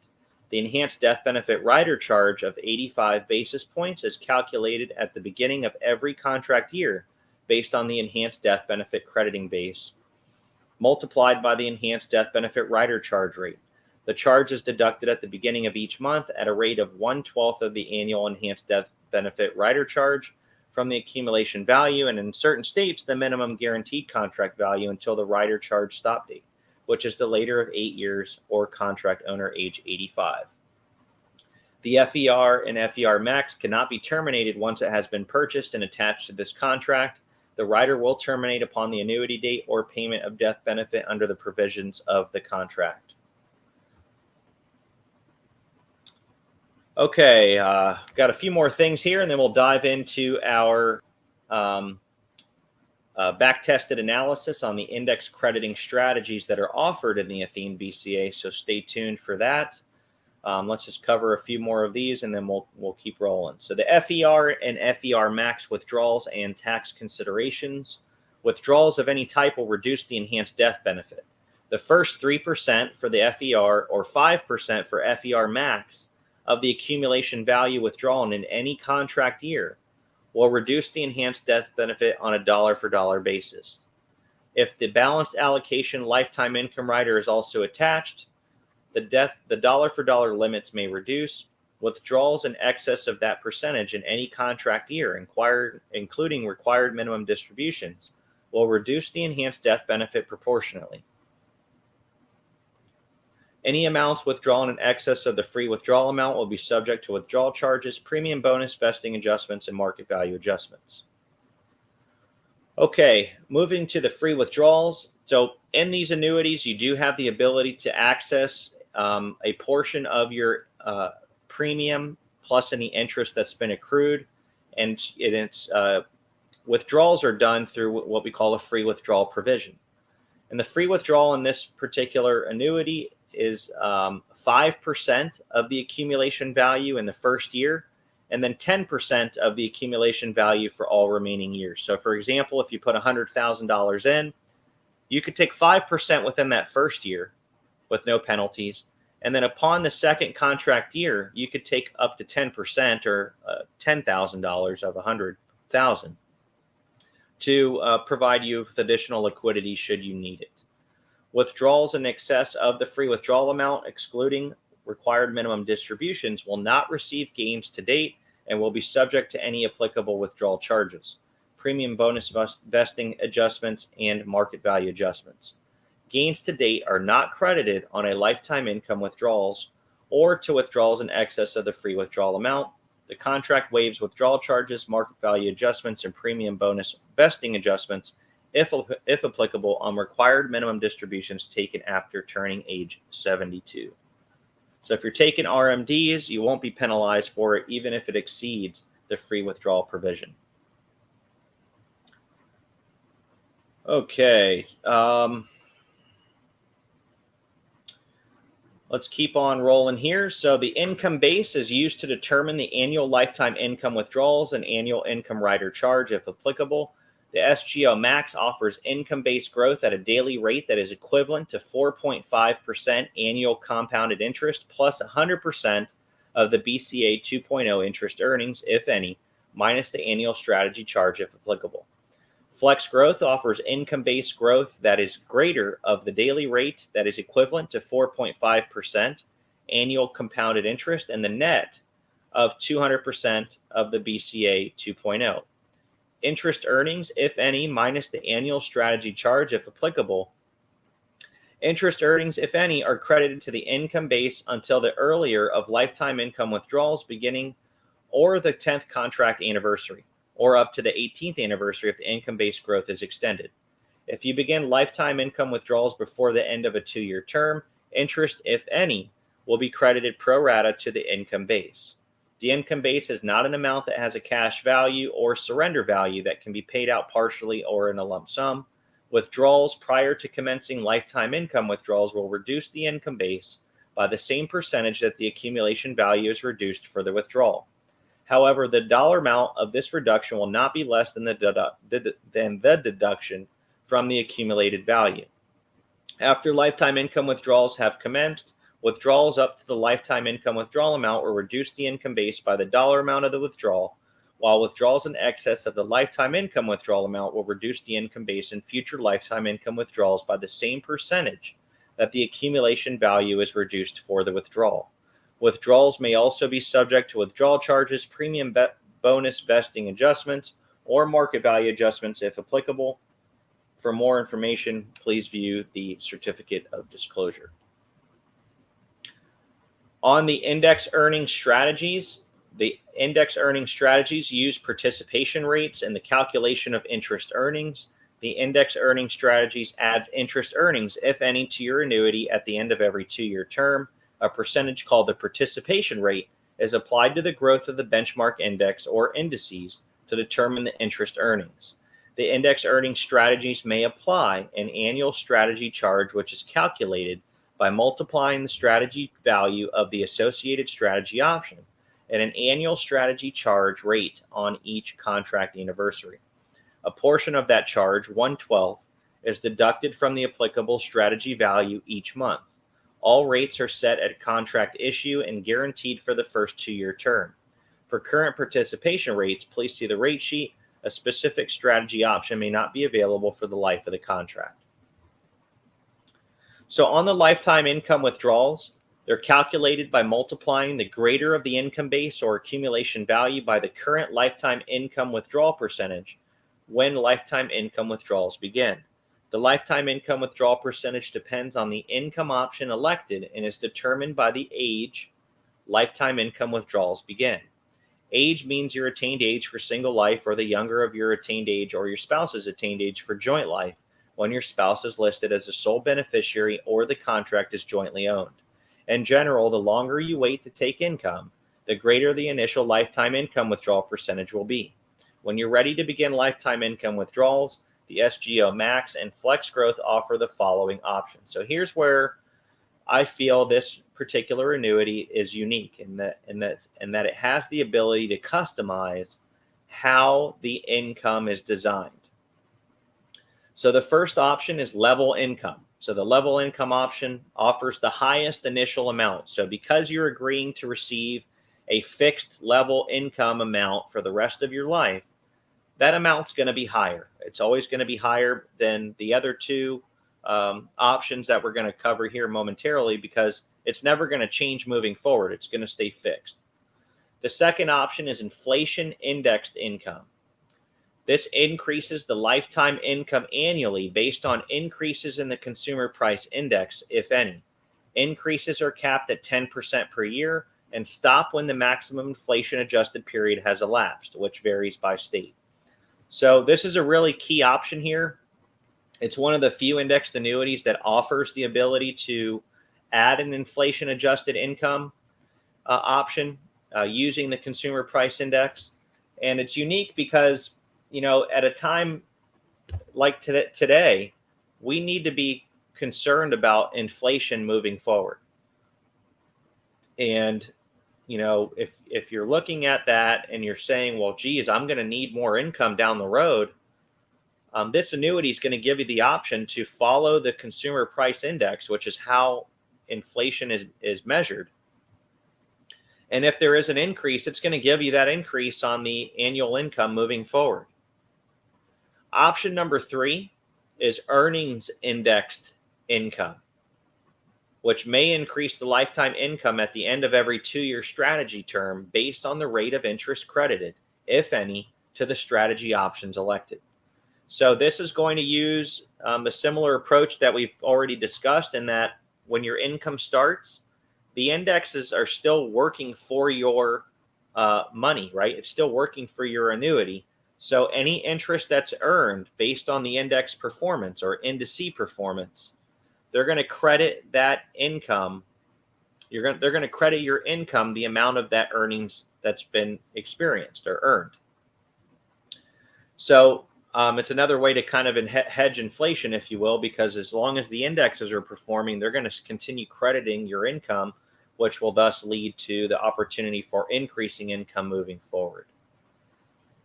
The enhanced death benefit rider charge of 85 basis points is calculated at the beginning of every contract year based on the enhanced death benefit crediting base multiplied by the enhanced death benefit rider charge rate. The charge is deducted at the beginning of each month at a rate of 1/12 of the annual enhanced death benefit rider charge from the accumulation value, and in certain states, the minimum guaranteed contract value until the rider charge stop date, which is the later of 8 years or contract owner age 85. The FER and FER Max cannot be terminated once it has been purchased and attached to this contract. The rider will terminate upon the annuity date or payment of death benefit under the provisions of the contract. Okay, got a few more things here, and then we'll dive into our back-tested analysis on the index crediting strategies that are offered in the Athene BCA, so stay tuned for that. Let's just cover a few more of these, and then we'll keep rolling. So the FER and FER Max withdrawals and tax considerations. Withdrawals of any type will reduce the enhanced death benefit. The first 3% for the FER or 5% for FER Max of the accumulation value withdrawn in any contract year will reduce the enhanced death benefit on a dollar-for-dollar basis. If the balanced allocation lifetime income rider is also attached, the dollar-for-dollar limits may reduce. Withdrawals in excess of that percentage in any contract year, including required minimum distributions, will reduce the enhanced death benefit proportionately. Any amounts withdrawn in excess of the free withdrawal amount will be subject to withdrawal charges, premium bonus, vesting adjustments, and market value adjustments. Okay, moving to the free withdrawals. So in these annuities, you do have the ability to access a portion of your premium plus any interest that's been accrued. And withdrawals are done through what we call a free withdrawal provision. And the free withdrawal in this particular annuity is 5% of the accumulation value in the first year, and then 10% of the accumulation value for all remaining years. So for example, if you put $100,000 in, you could take 5% within that first year with no penalties. And then upon the second contract year, you could take up to 10% or $10,000 of $100,000 to provide you with additional liquidity should you need it. Withdrawals in excess of the free withdrawal amount, excluding required minimum distributions, will not receive gains to date and will be subject to any applicable withdrawal charges, premium bonus vesting adjustments, and market value adjustments. Gains to date are not credited on a lifetime income withdrawals or to withdrawals in excess of the free withdrawal amount. The contract waives withdrawal charges, market value adjustments, and premium bonus vesting adjustments if applicable, on required minimum distributions taken after turning age 72. So if you're taking RMDs, you won't be penalized for it, even if it exceeds the free withdrawal provision. Okay. Let's keep on rolling here. So the income base is used to determine the annual lifetime income withdrawals and annual income rider charge, if applicable. The SGO Max offers income-based growth at a daily rate that is equivalent to 4.5% annual compounded interest plus 100% of the Bca 2.0 interest earnings, if any, minus the annual strategy charge, if applicable. Flex Growth offers income-based growth that is greater of the daily rate that is equivalent to 4.5% annual compounded interest and the net of 200% of the Bca 2.0. Interest earnings, if any, minus the annual strategy charge, if applicable. Interest earnings, if any, are credited to the income base until the earlier of lifetime income withdrawals beginning or the 10th contract anniversary, or up to the 18th anniversary if the income-based growth is extended. If you begin lifetime income withdrawals before the end of a 2-year term, interest, if any, will be credited pro rata to the income base. The income base is not an amount that has a cash value or surrender value that can be paid out partially or in a lump sum. Withdrawals prior to commencing lifetime income withdrawals will reduce the income base by the same percentage that the accumulation value is reduced for the withdrawal. However, the dollar amount of this reduction will not be less than the deduction from the accumulated value. After lifetime income withdrawals have commenced, withdrawals up to the lifetime income withdrawal amount will reduce the income base by the dollar amount of the withdrawal, while withdrawals in excess of the lifetime income withdrawal amount will reduce the income base in future lifetime income withdrawals by the same percentage that the accumulation value is reduced for the withdrawal. Withdrawals may also be subject to withdrawal charges, premium bonus vesting adjustments, or market value adjustments if applicable. For more information, please view the certificate of disclosure. On the index earning strategies, the index earning strategies use participation rates in the calculation of interest earnings. The index earning strategies adds interest earnings, if any, to your annuity at the end of every 2-year term. A percentage called the participation rate is applied to the growth of the benchmark index or indices to determine the interest earnings. The index earning strategies may apply an annual strategy charge, which is calculated by multiplying the strategy value of the associated strategy option and an annual strategy charge rate on each contract anniversary. A portion of that charge, 1/12, is deducted from the applicable strategy value each month. All rates are set at contract issue and guaranteed for the first 2-year term. For current participation rates, please see the rate sheet. A specific strategy option may not be available for the life of the contract. So on the lifetime income withdrawals, they're calculated by multiplying the greater of the income base or accumulation value by the current lifetime income withdrawal percentage when lifetime income withdrawals begin. The lifetime income withdrawal percentage depends on the income option elected and is determined by the age lifetime income withdrawals begin. Age means your attained age for single life, or the younger of your attained age or your spouse's attained age for joint life when your spouse is listed as a sole beneficiary or the contract is jointly owned. In general, the longer you wait to take income, the greater the initial lifetime income withdrawal percentage will be. When you're ready to begin lifetime income withdrawals, the SGO Max and Flex Growth offer the following options. So here's where I feel this particular annuity is unique in that it has the ability to customize how the income is designed. So the first option is level income. So the level income option offers the highest initial amount. So because you're agreeing to receive a fixed level income amount for the rest of your life, that amount's going to be higher. It's always going to be higher than the other two options that we're going to cover here momentarily, because it's never going to change moving forward. It's going to stay fixed. The second option is inflation indexed income. This increases the lifetime income annually based on increases in the consumer price index, if any. Increases are capped at 10% per year and stop when the maximum inflation adjusted period has elapsed, which varies by state. So this is a really key option here. It's one of the few indexed annuities that offers the ability to add an inflation adjusted income option using the consumer price index. And it's unique because, you know, at a time like today, we need to be concerned about inflation moving forward. And, you know, if you're looking at that and you're saying, well, geez, I'm going to need more income down the road, this annuity is going to give you the option to follow the consumer price index, which is how inflation is measured. And if there is an increase, it's going to give you that increase on the annual income moving forward. Option number 3 is earnings indexed income, which may increase the lifetime income at the end of every 2-year strategy term based on the rate of interest credited, if any, to the strategy options elected. So this is going to use a similar approach that we've already discussed, in that when your income starts, the indexes are still working for your money, right? It's still working for your annuity. So any interest that's earned based on the index performance or indice performance, they're going to credit that income. They're going to credit your income the amount of that earnings that's been experienced or earned. So it's another way to kind of hedge inflation, if you will, because as long as the indexes are performing, they're going to continue crediting your income, which will thus lead to the opportunity for increasing income moving forward.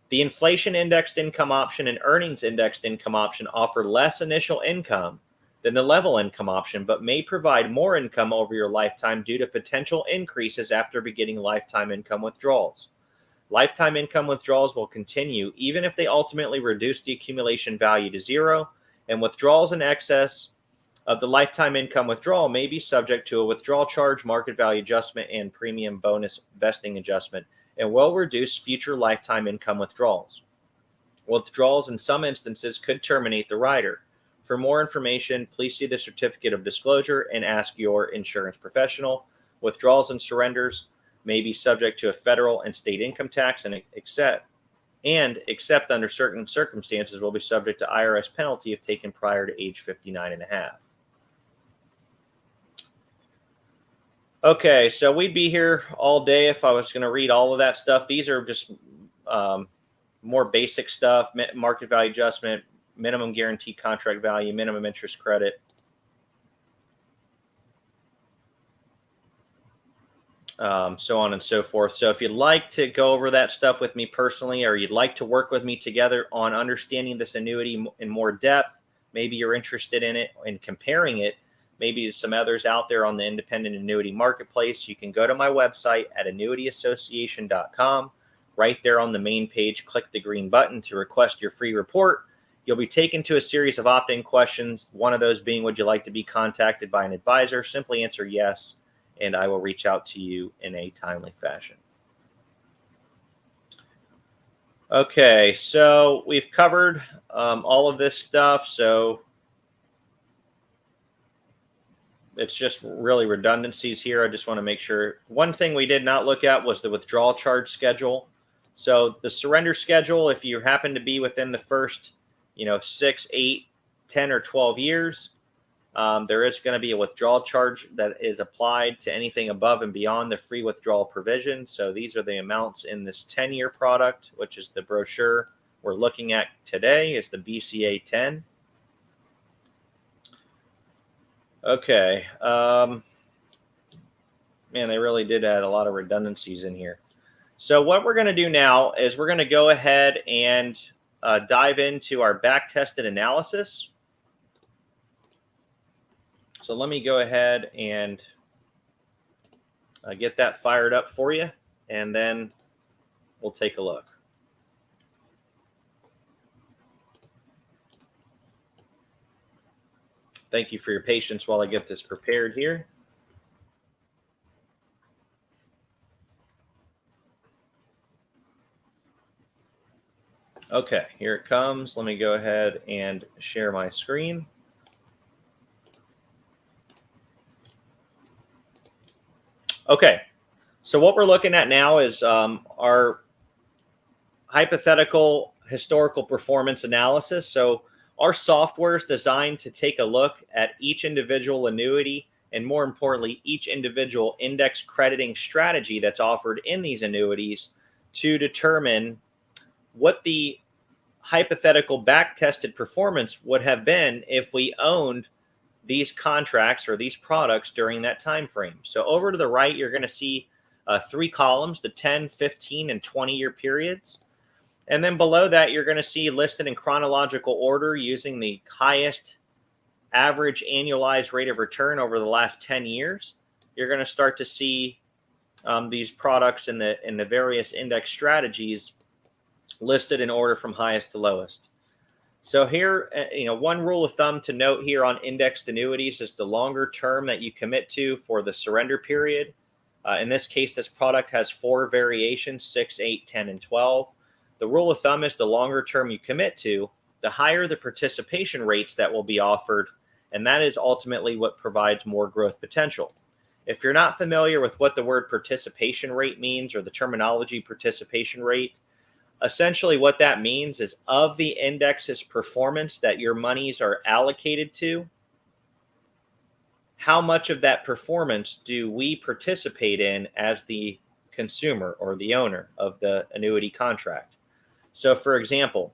The inflation indexed income option and earnings indexed income option offer less initial income than the level income option, but may provide more income over your lifetime due to potential increases after beginning lifetime income withdrawals. Lifetime income withdrawals will continue even if they ultimately reduce the accumulation value to zero, and withdrawals in excess of the lifetime income withdrawal may be subject to a withdrawal charge, market value adjustment, and premium bonus vesting adjustment, and will reduce future lifetime income withdrawals. Withdrawals in some instances could terminate the rider. For more information, please see the certificate of disclosure and ask your insurance professional. Withdrawals and surrenders may be subject to a federal and state income tax, and except under certain circumstances will be subject to IRS penalty if taken prior to age 59 and a half. Okay, so we'd be here all day if I was going to read all of that stuff. These are just more basic stuff: market value adjustment, minimum guaranteed contract value, minimum interest credit. So on and so forth. So if you'd like to go over that stuff with me personally, or you'd like to work with me together on understanding this annuity in more depth, maybe you're interested in it and comparing it, maybe some others out there on the independent annuity marketplace, you can go to my website at annuityassociation.com. Right there on the main page, click the green button to request your free report. You'll be taken to a series of opt-in questions, one of those being, would you like to be contacted by an advisor? Simply answer yes, and I will reach out to you in a timely fashion. Okay, so we've covered all of this stuff, so it's just really redundancies here. I just want to make sure. One thing we did not look at was the withdrawal charge schedule. So the surrender schedule, if you happen to be within the first 6, 8, 10, or 12 years, there is going to be a withdrawal charge that is applied to anything above and beyond the free withdrawal provision. So these are the amounts in this 10-year product, which is the brochure we're looking at today, is the BCA 10. Okay. Man, they really did add a lot of redundancies in here. So what we're going to do now is we're going to go ahead and dive into our back-tested analysis. So let me go ahead and get that fired up for you, and then we'll take a look. Thank you for your patience while I get this prepared here. Okay, here it comes. Let me go ahead and share my screen. Okay, so what we're looking at now is our hypothetical historical performance analysis. So our software is designed to take a look at each individual annuity, and more importantly, each individual index crediting strategy that's offered in these annuities to determine what the hypothetical back-tested performance would have been if we owned these contracts or these products during that time frame. So over to the right, you're going to see 3 columns, the 10, 15, and 20-year periods. And then below that, you're going to see listed in chronological order using the highest average annualized rate of return over the last 10 years. You're going to start to see these products in the various index strategies listed in order from highest to lowest. So here, one rule of thumb to note here on indexed annuities is the longer term that you commit to for the surrender period. In this case, this product has 4 variations, 6, 8, 10, and 12. The rule of thumb is the longer term you commit to, the higher the participation rates that will be offered, and that is ultimately what provides more growth potential. If you're not familiar with what the word participation rate means, or the terminology participation rate, essentially what that means is of the index's performance that your monies are allocated to, how much of that performance do we participate in as the consumer or the owner of the annuity contract? So for example,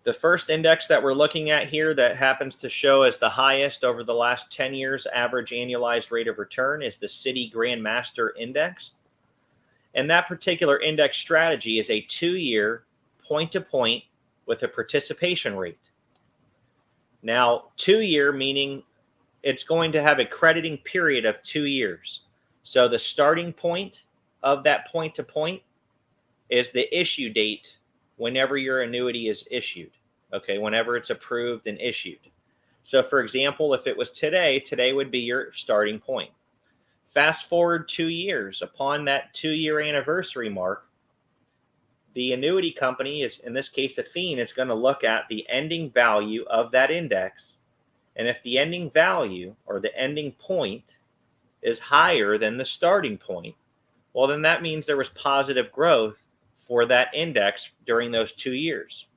the first index that we're looking at here that happens to show as the highest over the last 10 years average annualized rate of return is the Citi Grandmaster Index. And that particular index strategy is a 2-year point-to-point with a participation rate. Now, 2-year meaning it's going to have a crediting period of 2 years. So the starting point of that point-to-point is the issue date whenever your annuity is issued, okay, whenever it's approved and issued. So for example, if it was today, today would be your starting point. Fast forward 2 years. Upon that 2-year anniversary mark, the annuity company, is in this case Athene, is going to look at the ending value of that index. And if the ending value or the ending point is higher than the starting point, well, then that means there was positive growth for that index during those 2 years.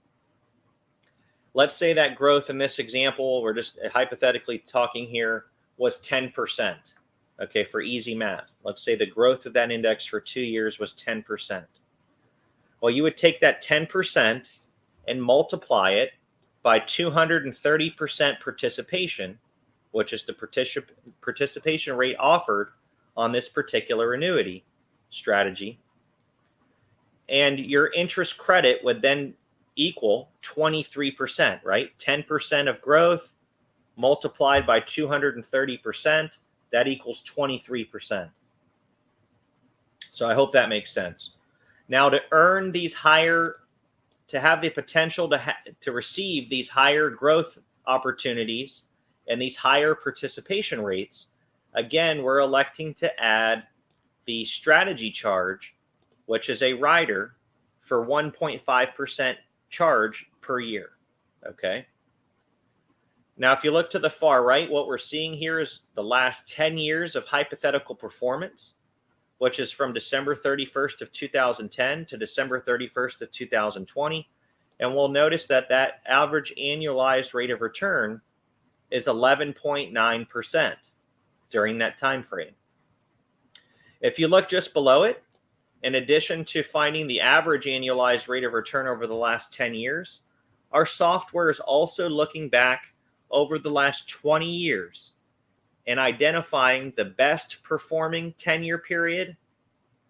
Let's say that growth in this example, we're just hypothetically talking here, was 10%. Okay, for easy math. Let's say the growth of that index for 2 years was 10%. Well, you would take that 10% and multiply it by 230% participation, which is the participation rate offered on this particular annuity strategy. And your interest credit would then equal 23%, right? 10% of growth multiplied by 230%, that equals 23%. So I hope that makes sense. Now, to earn these higher, to have the potential to receive these higher growth opportunities and these higher participation rates, again, we're electing to add the strategy charge, which is a rider for 1.5% charge per year. Okay. Now, if you look to the far right, what we're seeing here is the last 10 years of hypothetical performance, which is from December 31st of 2010 to December 31st of 2020. And we'll notice that that average annualized rate of return is 11.9% during that time frame. If you look just below it, in addition to finding the average annualized rate of return over the last 10 years, our software is also looking back over the last 20 years and identifying the best performing 10-year period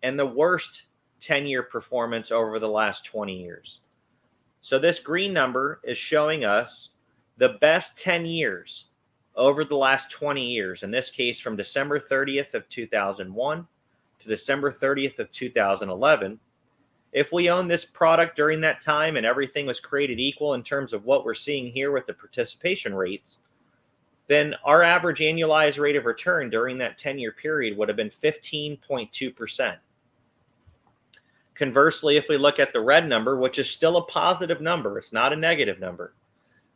and the worst 10-year performance over the last 20 years. So this green number is showing us the best 10 years over the last 20 years, in this case from December 30th of 2001 to December 30th of 2011. If we owned this product during that time and everything was created equal in terms of what we're seeing here with the participation rates, then our average annualized rate of return during that 10-year period would have been 15.2%. Conversely, if we look at the red number, which is still a positive number, it's not a negative number,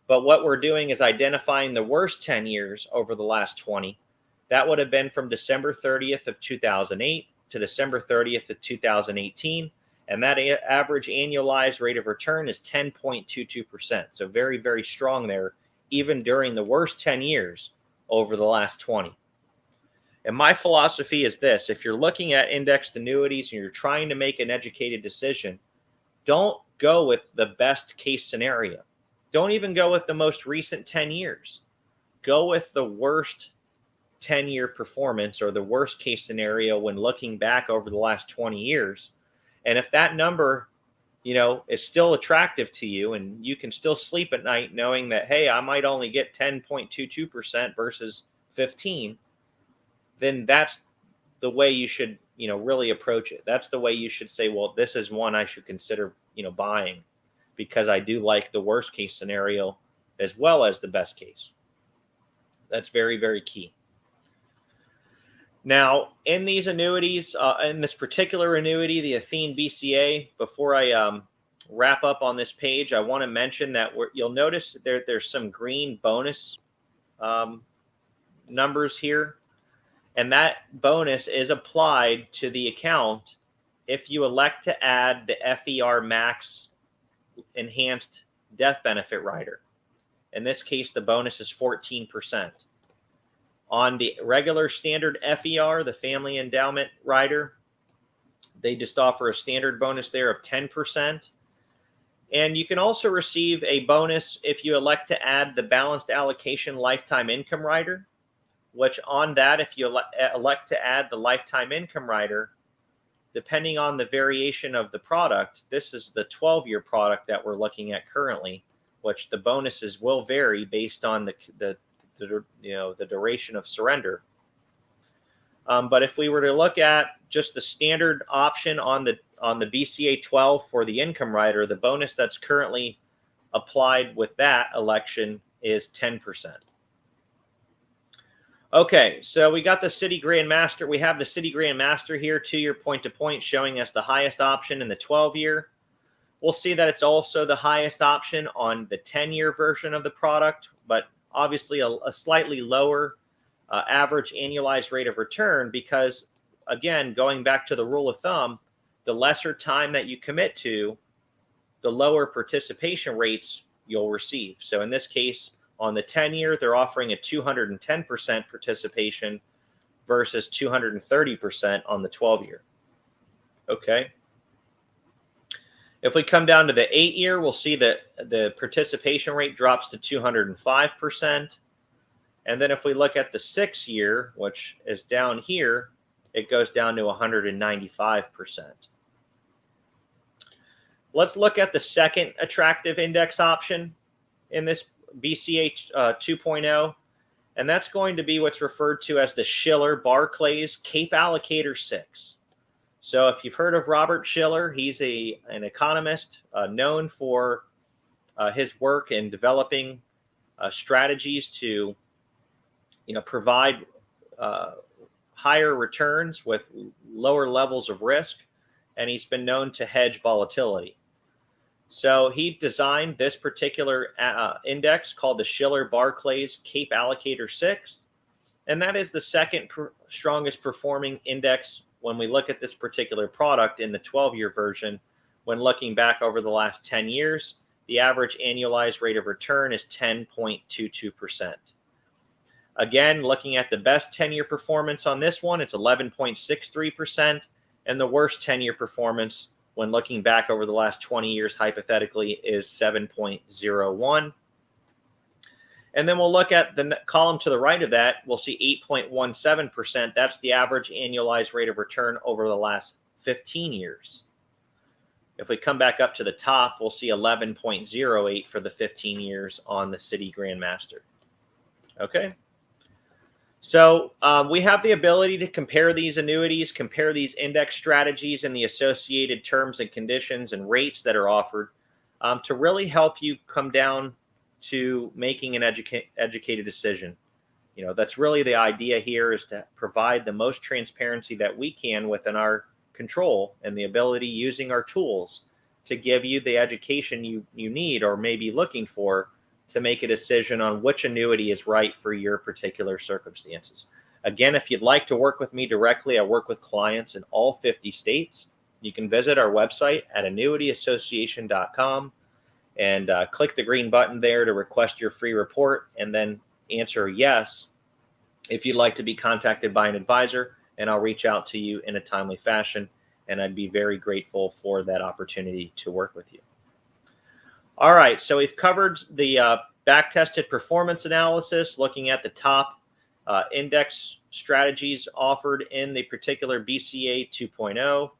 but what we're doing is identifying the worst 10 years over the last 20. That would have been from December 30th of 2008 to December 30th of 2018. And that average annualized rate of return is 10.22%. So very, very strong there, even during the worst 10 years over the last 20. And my philosophy is this: if you're looking at indexed annuities and you're trying to make an educated decision, don't go with the best case scenario. Don't even go with the most recent 10 years. Go with the worst 10-year performance or the worst case scenario when looking back over the last 20 years. And if that number, is still attractive to you and you can still sleep at night knowing that, hey, I might only get 10.22% versus 15, then that's the way you should, really approach it. That's the way you should say, well, this is one I should consider, buying, because I do like the worst case scenario as well as the best case. That's very, very key. Now, in these annuities, in this particular annuity, the Athene BCA, before I wrap up on this page, I want to mention that you'll notice there's some green bonus numbers here. And that bonus is applied to the account if you elect to add the FER Max Enhanced Death Benefit Rider. In this case, the bonus is 14%. On the regular standard FER, the Family Endowment Rider, they just offer a standard bonus there of 10%. And you can also receive a bonus if you elect to add the Balanced Allocation Lifetime Income Rider, which on that, if you elect to add the Lifetime Income Rider, depending on the variation of the product, this is the 12-year product that we're looking at currently, which the bonuses will vary based on the duration of surrender. But if we were to look at just the standard option on the BCA 12 for the income rider, the bonus that's currently applied with that election is 10%. Okay, so we got the City Grand Master. We have the City Grand Master here, 2-year point-to-point, showing us the highest option in the 12-year. We'll see that it's also the highest option on the 10-year version of the product, but obviously a slightly lower average annualized rate of return because, again, going back to the rule of thumb, the lesser time that you commit to, the lower participation rates you'll receive. So in this case, on the 10-year, they're offering a 210% participation versus 230% on the 12-year. Okay. If we come down to the 8-year, we'll see that the participation rate drops to 205%. And then if we look at the 6-year, which is down here, it goes down to 195%. Let's look at the second attractive index option in this BCA 2.0, and that's going to be what's referred to as the Shiller-Barclays Cape Allocator 6. So if you've heard of Robert Shiller, he's an economist known for his work in developing strategies to provide higher returns with lower levels of risk, and he's been known to hedge volatility. So he designed this particular index called the Shiller-Barclays Cape Allocator 6, and that is the second strongest performing index when we look at this particular product in the 12-year version. When looking back over the last 10 years, the average annualized rate of return is 10.22%. Again, looking at the best 10-year performance on this one, it's 11.63%, and the worst 10-year performance when looking back over the last 20 years, hypothetically, is 7.01. And then we'll look at the column to the right of that. We'll see 8.17%. That's the average annualized rate of return over the last 15 years. If we come back up to the top, we'll see 11.08 for the 15 years on the City Grandmaster. Okay. So we have the ability to compare these annuities, compare these index strategies and the associated terms and conditions and rates that are offered to really help you come down to making an educated decision. That's really the idea here, is to provide the most transparency that we can within our control and the ability using our tools to give you the education you need or may be looking for to make a decision on which annuity is right for your particular circumstances. Again, if you'd like to work with me directly, I work with clients in all 50 states. You can visit our website at annuityassociation.com and click the green button there to request your free report, and then answer yes if you'd like to be contacted by an advisor, and I'll reach out to you in a timely fashion, and I'd be very grateful for that opportunity to work with you. All right, so we've covered the back-tested performance analysis, looking at the top index strategies offered in the particular BCA 2.0.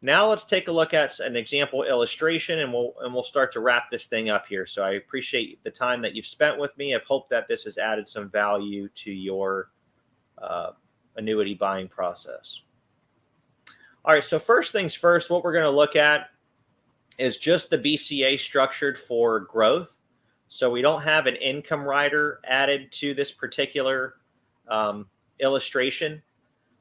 Now let's take a look at an example illustration, and we'll start to wrap this thing up here. So I appreciate the time that you've spent with me. I hope that this has added some value to your annuity buying process. All right, so first things first, what we're going to look at is just the BCA Structured for growth. So we don't have an income rider added to this particular illustration.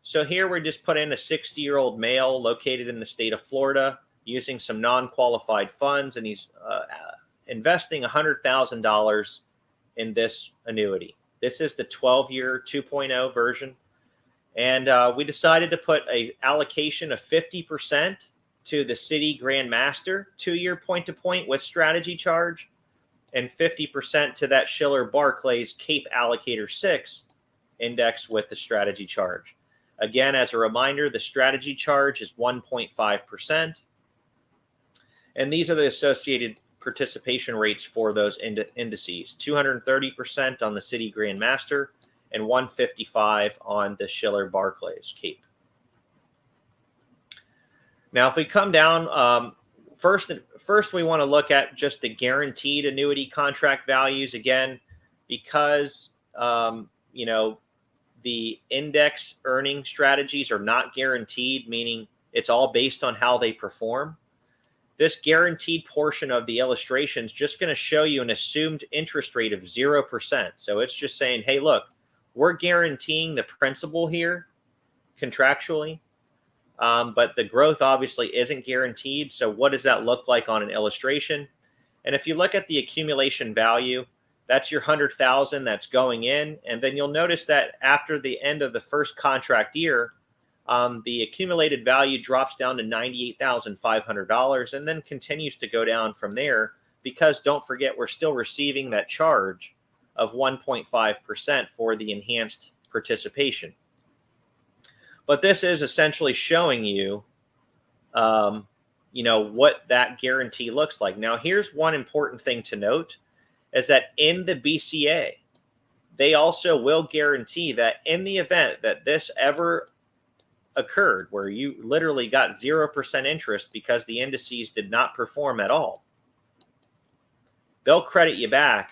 So here we just put in a 60-year-old male located in the state of Florida using some non-qualified funds, and he's investing $100,000 in this annuity. This is the 12-year 2.0 version. And we decided to put an allocation of 50% to the City Grandmaster 2-year point-to-point with strategy charge, and 50% to that Shiller-Barclays Cape Allocator 6 index with the strategy charge. Again, as a reminder, the strategy charge is 1.5%. And these are the associated participation rates for those indices: 230% on the City Grandmaster and 155 on the Shiller-Barclays Cape. Now, if we come down, first we want to look at just the guaranteed annuity contract values. Again, because the index earning strategies are not guaranteed, meaning it's all based on how they perform, this guaranteed portion of the illustration is just going to show you an assumed interest rate of 0%. So it's just saying, hey, look, we're guaranteeing the principal here contractually, but the growth obviously isn't guaranteed. So what does that look like on an illustration? And if you look at the accumulation value, that's your 100,000 that's going in. And then you'll notice that after the end of the first contract year, the accumulated value drops down to $98,500 and then continues to go down from there, because don't forget, we're still receiving that charge of 1.5% for the enhanced participation. But this is essentially showing you, what that guarantee looks like. Now, here's one important thing to note, is that in the BCA, they also will guarantee that in the event that this ever occurred, where you literally got 0% interest because the indices did not perform at all, they'll credit you back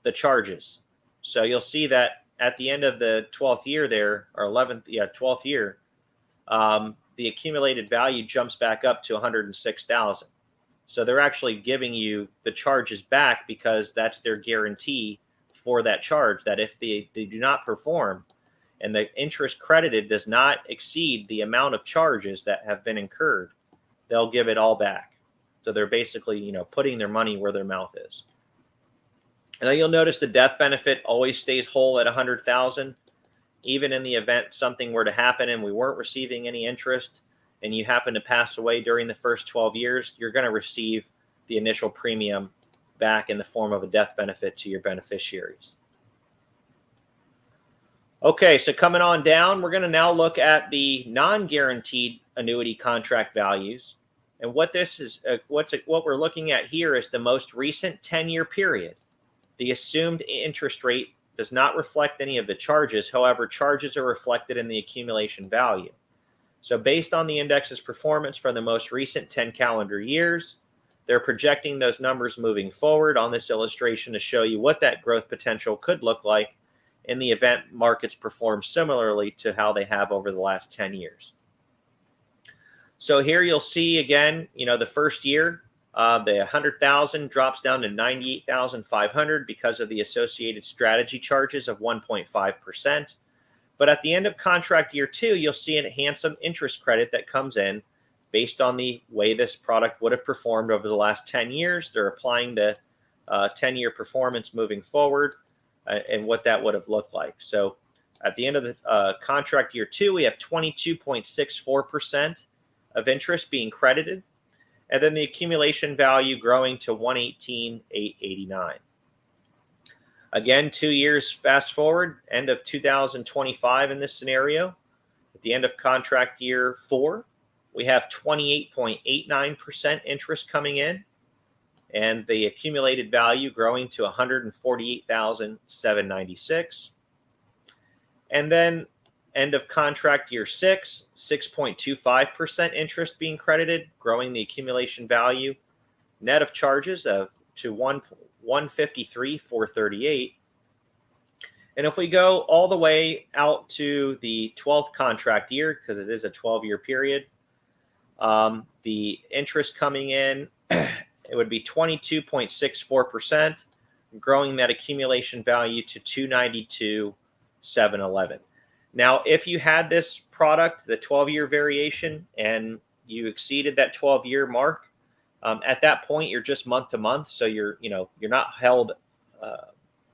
the charges. So you'll see that at the end of the 12th year there, or 12th year, the accumulated value jumps back up to 106,000. So they're actually giving you the charges back because that's their guarantee for that charge, that if they do not perform and the interest credited does not exceed the amount of charges that have been incurred, they'll give it all back. So they're basically, putting their money where their mouth is. Now you'll notice the death benefit always stays whole at 100,000. Even in the event something were to happen and we weren't receiving any interest and you happen to pass away during the first 12 years, you're going to receive the initial premium back in the form of a death benefit to your beneficiaries. Okay, so coming on down, we're going to now look at the non-guaranteed annuity contract values. And what this is, what we're looking at here is the most recent 10-year period. The assumed interest rate does not reflect any of the charges. However, charges are reflected in the accumulation value. So based on the index's performance for the most recent 10 calendar years, they're projecting those numbers moving forward on this illustration to show you what that growth potential could look like in the event markets perform similarly to how they have over the last 10 years. So here you'll see again, the first year, the 100,000 drops down to 98,500 because of the associated strategy charges of 1.5%. But at the end of contract year 2, you'll see a handsome interest credit that comes in based on the way this product would have performed over the last 10 years. They're applying the 10-year performance moving forward and what that would have looked like. So at the end of the contract year 2, we have 22.64% of interest being credited, and then the accumulation value growing to 118,889. Again, 2 years fast forward, end of 2025 in this scenario. At the end of contract year 4, we have 28.89% interest coming in, and the accumulated value growing to 148,796. And then end of contract year 6, 6.25% interest being credited, growing the accumulation value net of charges to 153,438. And if we go all the way out to the 12th contract year, because it is a 12-year period, the interest coming in, it would be 22.64%, growing that accumulation value to 292,711. Now, if you had this product, the 12-year variation, and you exceeded that 12-year mark, at that point you're just month to month, so you're not held,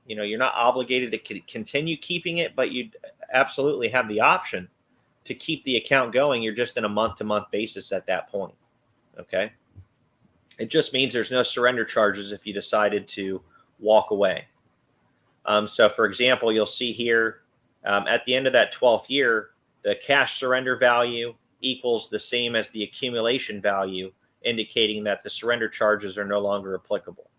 you're not obligated to continue keeping it, but you absolutely have the option to keep the account going. You're just in a month-to-month basis at that point. Okay, it just means there's no surrender charges if you decided to walk away. So, for example, you'll see here. At the end of that 12th year, the cash surrender value equals the same as the accumulation value, indicating that the surrender charges are no longer applicable.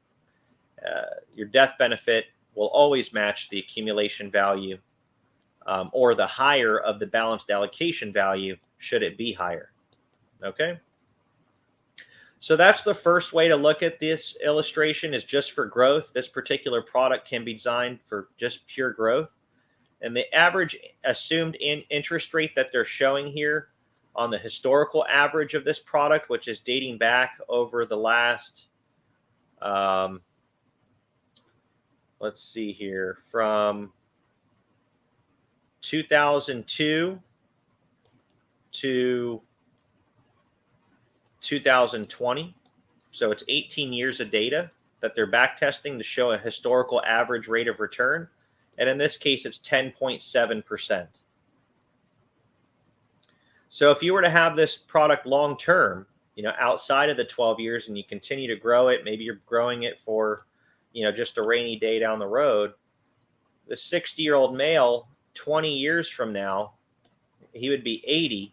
Your death benefit will always match the accumulation value, or the higher of the balanced allocation value, should it be higher. Okay? So that's the first way to look at this illustration, is just for growth. This particular product can be designed for just pure growth. And the average assumed interest rate that they're showing here on the historical average of this product, which is dating back over the last, let's see here, from 2002 to 2020. So it's 18 years of data that they're back testing to show a historical average rate of return. And in this case, it's 10.7%. So if you were to have this product long term, outside of the 12 years, and you continue to grow it, maybe you're growing it for, just a rainy day down the road, the 60-year-old male, 20 years from now, he would be 80,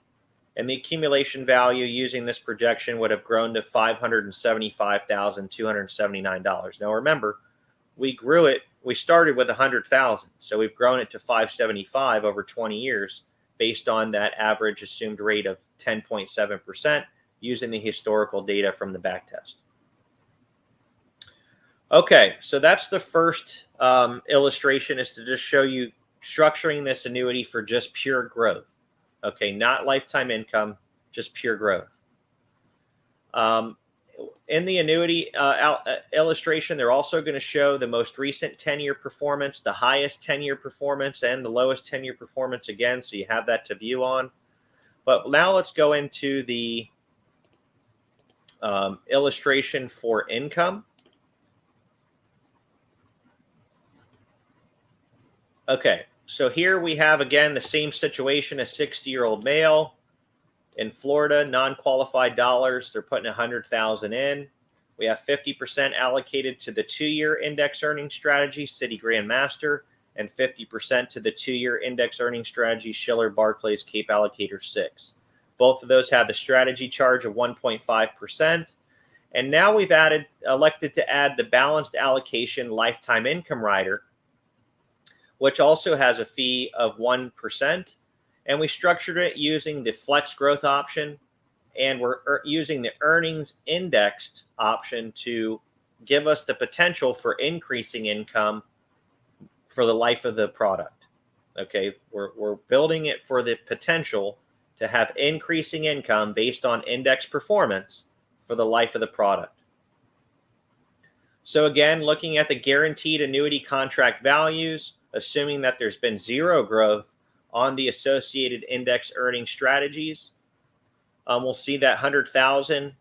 and the accumulation value using this projection would have grown to $575,279. Now remember, we started with 100,000, so we've grown it to 575 over 20 years based on that average assumed rate of 10.7% using the historical data from the back test. Okay, so that's the first illustration, is to just show you structuring this annuity for just pure growth. Okay, not lifetime income, just pure growth. In the annuity illustration, they're also going to show the most recent 10-year performance, the highest 10-year performance, and the lowest 10-year performance again, so you have that to view on. But now let's go into the illustration for income. Okay, so here we have, again, the same situation, a 60-year-old male in Florida, non-qualified dollars. They're putting 100,000 in. We have 50% allocated to the 2-year index earning strategy, Citi Grandmaster, and 50% to the 2-year index earning strategy, Schiller Barclays Cape Allocator 6. Both of those have the strategy charge of 1.5%. And now we've elected to add the balanced allocation lifetime income rider, which also has a fee of 1%. And we structured it using the flex growth option, and we're using the earnings indexed option to give us the potential for increasing income for the life of the product. Okay, we're building it for the potential to have increasing income based on index performance for the life of the product. So again, looking at the guaranteed annuity contract values, assuming that there's been zero growth on the associated index earning strategies, we'll see that 100,000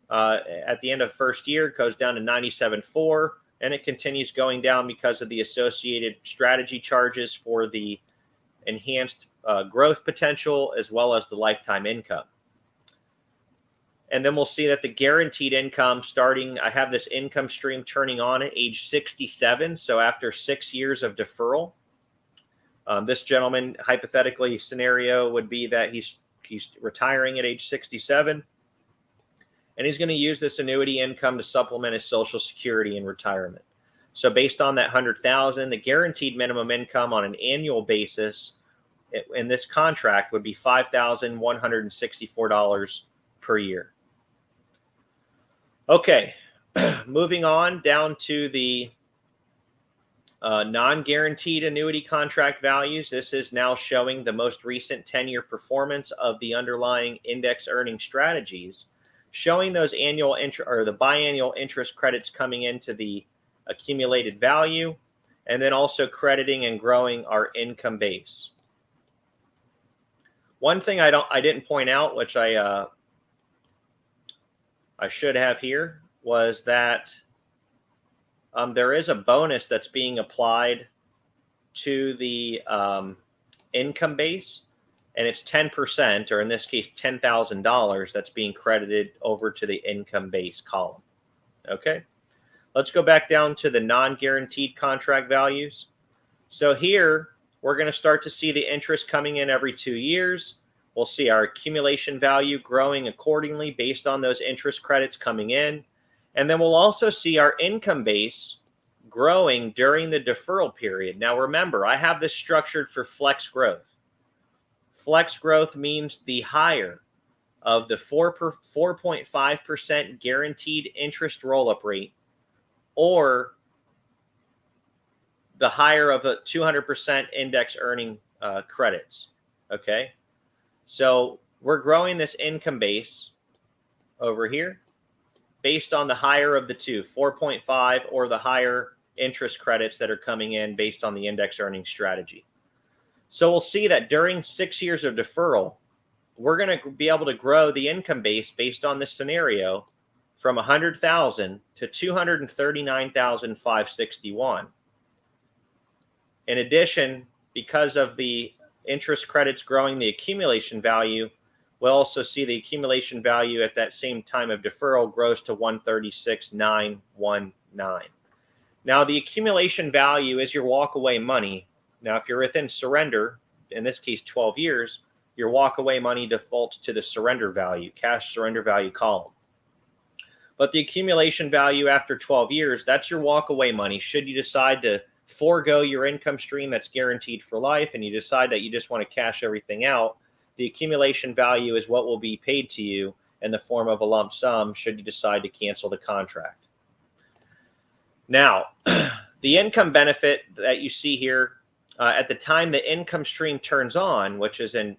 at the end of first year goes down to 97.4, and it continues going down because of the associated strategy charges for the enhanced growth potential as well as the lifetime income. And then we'll see that the guaranteed income starting, I have this income stream turning on at age 67. So after 6 years of deferral, this gentleman, hypothetically scenario would be that he's retiring at age 67, and he's going to use this annuity income to supplement his Social Security in retirement. So based on that 100,000, the guaranteed minimum income on an annual basis in this contract would be $5,164 per year. Okay, moving on down to the non-guaranteed annuity contract values. This is now showing the most recent 10-year performance of the underlying index earning strategies, showing those annual the biannual interest credits coming into the accumulated value, and then also crediting and growing our income base. One thing I didn't point out, which I should have here, was that there is a bonus that's being applied to the income base, and it's 10%, or in this case, $10,000 that's being credited over to the income base column. Okay, let's go back down to the non-guaranteed contract values. So here, we're going to start to see the interest coming in every 2 years. We'll see our accumulation value growing accordingly based on those interest credits coming in. And then we'll also see our income base growing during the deferral period. Now remember, I have this structured for flex growth. Flex growth means the higher of the 4.5% guaranteed interest roll-up rate, or the higher of the 200% index earning credits. Okay, so we're growing this income base over here based on the higher of the two, 4.5 or the higher interest credits that are coming in based on the index earning strategy. So we'll see that during 6 years of deferral, we're going to be able to grow the income base based on this scenario from 100,000 to 239,561. In addition, because of the interest credits growing the accumulation value, we'll also see the accumulation value at that same time of deferral grows to 136,919. Now, the accumulation value is your walkaway money. Now, if you're within surrender, in this case 12 years, your walkaway money defaults to the surrender value, cash surrender value column. But the accumulation value after 12 years, that's your walkaway money. Should you decide to forego your income stream that's guaranteed for life and you decide that you just want to cash everything out, the accumulation value is what will be paid to you in the form of a lump sum should you decide to cancel the contract. Now, the income benefit that you see here at the time the income stream turns on, which is in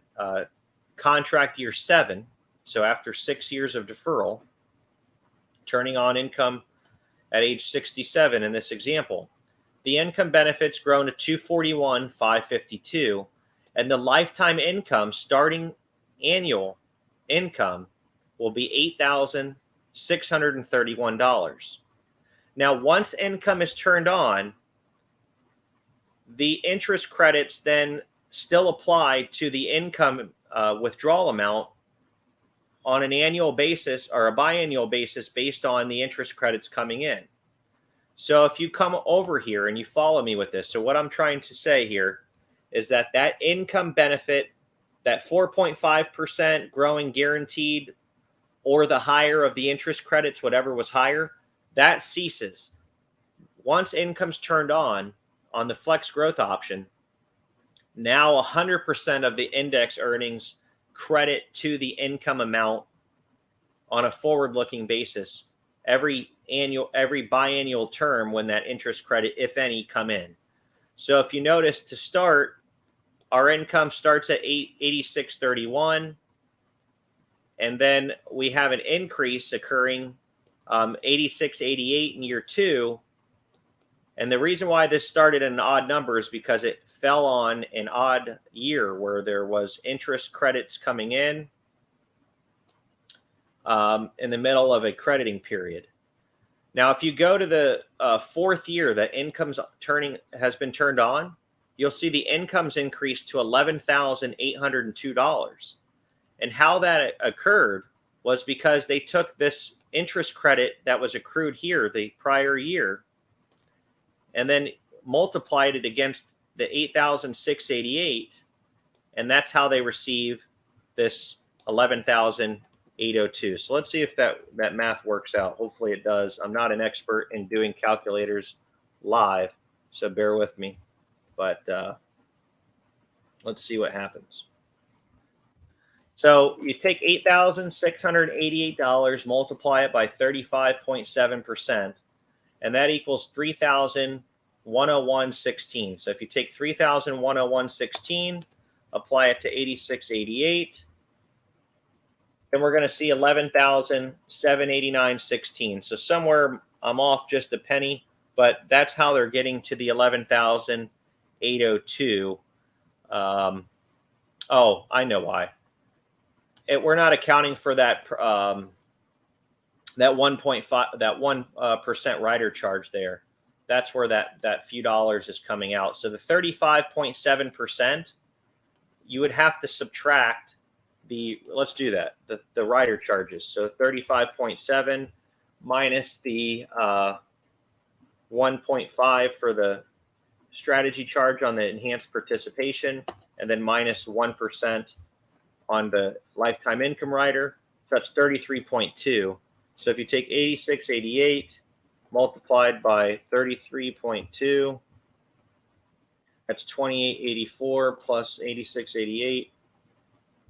contract year 7, so after 6 years of deferral, turning on income at age 67 in this example, the income benefits grown to 241,552, and the lifetime income starting annual income will be $8,631. Now, once income is turned on, the interest credits then still apply to the income withdrawal amount on an annual basis or a biannual basis based on the interest credits coming in. So if you come over here and you follow me with this, so what I'm trying to say here is that that income benefit, that 4.5% growing guaranteed or the higher of the interest credits, whatever was higher, that ceases. Once income's turned on the flex growth option, now 100% of the index earnings credit to the income amount on a forward-looking basis every biannual term when that interest credit, if any, come in. So if you notice, to start, our income starts at 8631, and then we have an increase occurring 8688 in year 2. And the reason why this started in an odd number is because it fell on an odd year where there was interest credits coming in the middle of a crediting period. Now, if you go to the 4th year that income's has been turned on, you'll see the income's increased to $11,802. And how that occurred was because they took this interest credit that was accrued here the prior year and then multiplied it against the 8,688, and that's how they receive this 11,802. So let's see if that math works out. Hopefully it does. I'm not an expert in doing calculators live, so bear with me. But let's see what happens. So you take $8,688, multiply it by 35.7%, and that equals 3,101.16. So if you take 3,101.16, apply it to 8688, then we're going to see 11,789.16. So somewhere I'm off just a penny, but that's how they're getting to the 11,802. Oh, I know why. We're not accounting for that that 1% rider charge there. That's where that few dollars is coming out. So the 35.7%, you would have to subtract let's do that, the rider charges. So 35.7 minus the 1.5 for the strategy charge on the enhanced participation, and then minus 1% on the lifetime income rider. So that's 33.2. So if you take 8688 multiplied by 33.2, that's 2884 plus 8688.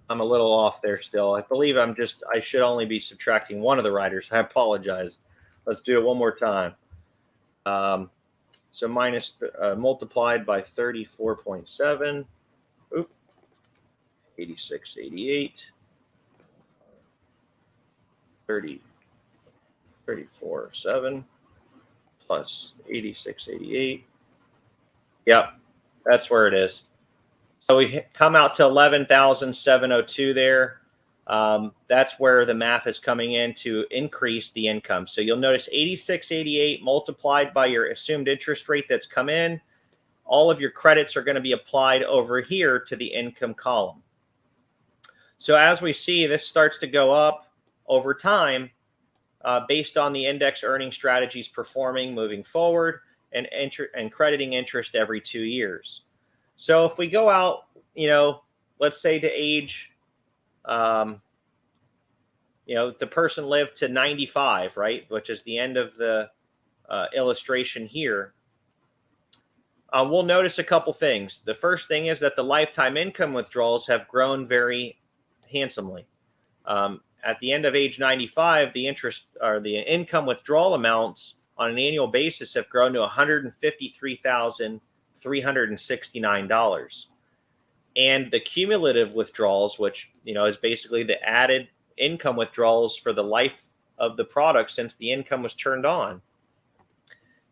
I'm a little off there still. I believe I should only be subtracting one of the riders. I apologize. Let's do it one more time. So multiplied by 34.7. Oop, 86.88. 34.7 plus 86.88. Yep, that's where it is. So we come out to 11,702 there. That's where the math is coming in to increase the income. So you'll notice 86.88 multiplied by your assumed interest rate that's come in. All of your credits are going to be applied over here to the income column. So as we see, this starts to go up over time based on the index earning strategies performing moving forward and crediting interest every 2 years. So if we go out, let's say to age, the person lived to 95, right? Which is the end of the illustration here. We'll notice a couple things. The first thing is that the lifetime income withdrawals have grown very handsomely. At the end of age 95, the interest or the income withdrawal amounts on an annual basis have grown to $153,369. And the cumulative withdrawals, which is basically the added income withdrawals for the life of the product since the income was turned on,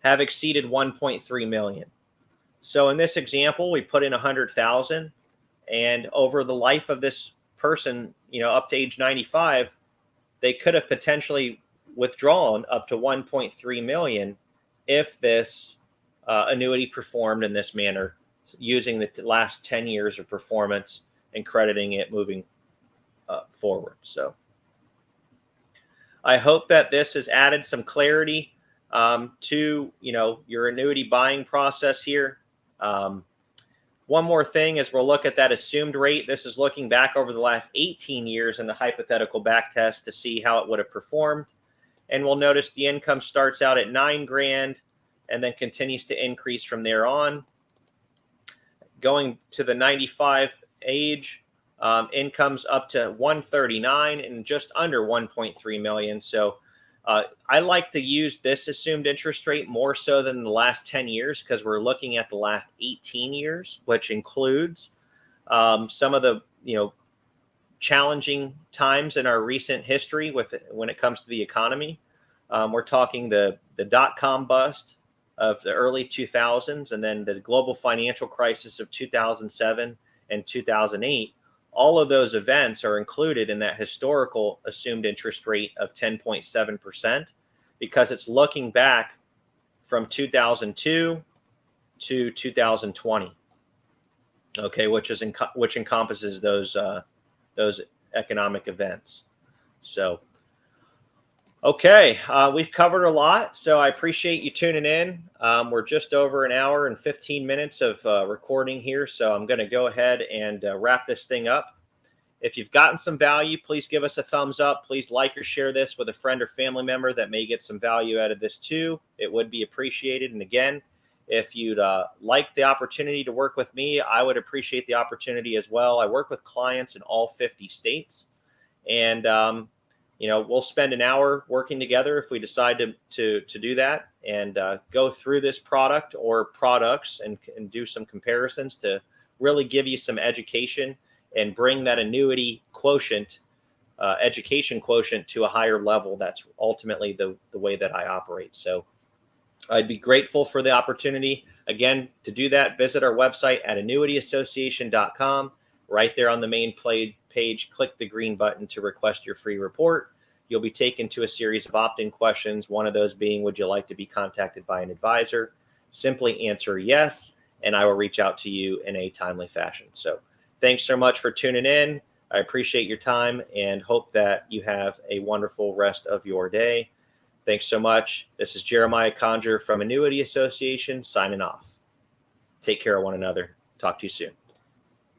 have exceeded 1.3 million. So in this example, we put in 100,000, and over the life of this person, up to age 95, they could have potentially withdrawn up to 1.3 million if this annuity performed in this manner, using the last 10 years of performance and crediting it moving forward. So I hope that this has added some clarity to your annuity buying process here. One more thing is we'll look at that assumed rate. This is looking back over the last 18 years in the hypothetical back test to see how it would have performed. And we'll notice the income starts out at $9,000 and then continues to increase from there on. Going to the 95 age, income's up to 139 and just under 1.3 million. So I like to use this assumed interest rate more so than the last 10 years because we're looking at the last 18 years, which includes some of the challenging times in our recent history when it comes to the economy. We're talking the dot-com bust of the early 2000s and then the global financial crisis of 2007 and 2008. All of those events are included in that historical assumed interest rate of 10.7% because it's looking back from 2002 to 2020. Okay, which encompasses those economic events. So, okay, we've covered a lot, so I appreciate you tuning in. We're just over an hour and 15 minutes of recording here, so I'm going to go ahead and wrap this thing up. If you've gotten some value, please give us a thumbs up. Please like or share this with a friend or family member that may get some value out of this too. It would be appreciated. And again, if you'd like the opportunity to work with me, I would appreciate the opportunity as well. I work with clients in all 50 states, and we'll spend an hour working together if we decide to do that and go through this product or products and do some comparisons to really give you some education and bring that annuity quotient, education quotient to a higher level. That's ultimately the way that I operate. So I'd be grateful for the opportunity. Again, to do that, visit our website at annuityassociation.com. Right there on the main page, click the green button to request your free report. You'll be taken to a series of opt-in questions, one of those being, would you like to be contacted by an advisor? Simply answer yes, and I will reach out to you in a timely fashion. So thanks so much for tuning in. I appreciate your time and hope that you have a wonderful rest of your day. Thanks so much. This is Jeremiah Conger from Annuity Association signing off. Take care of one another. Talk to you soon.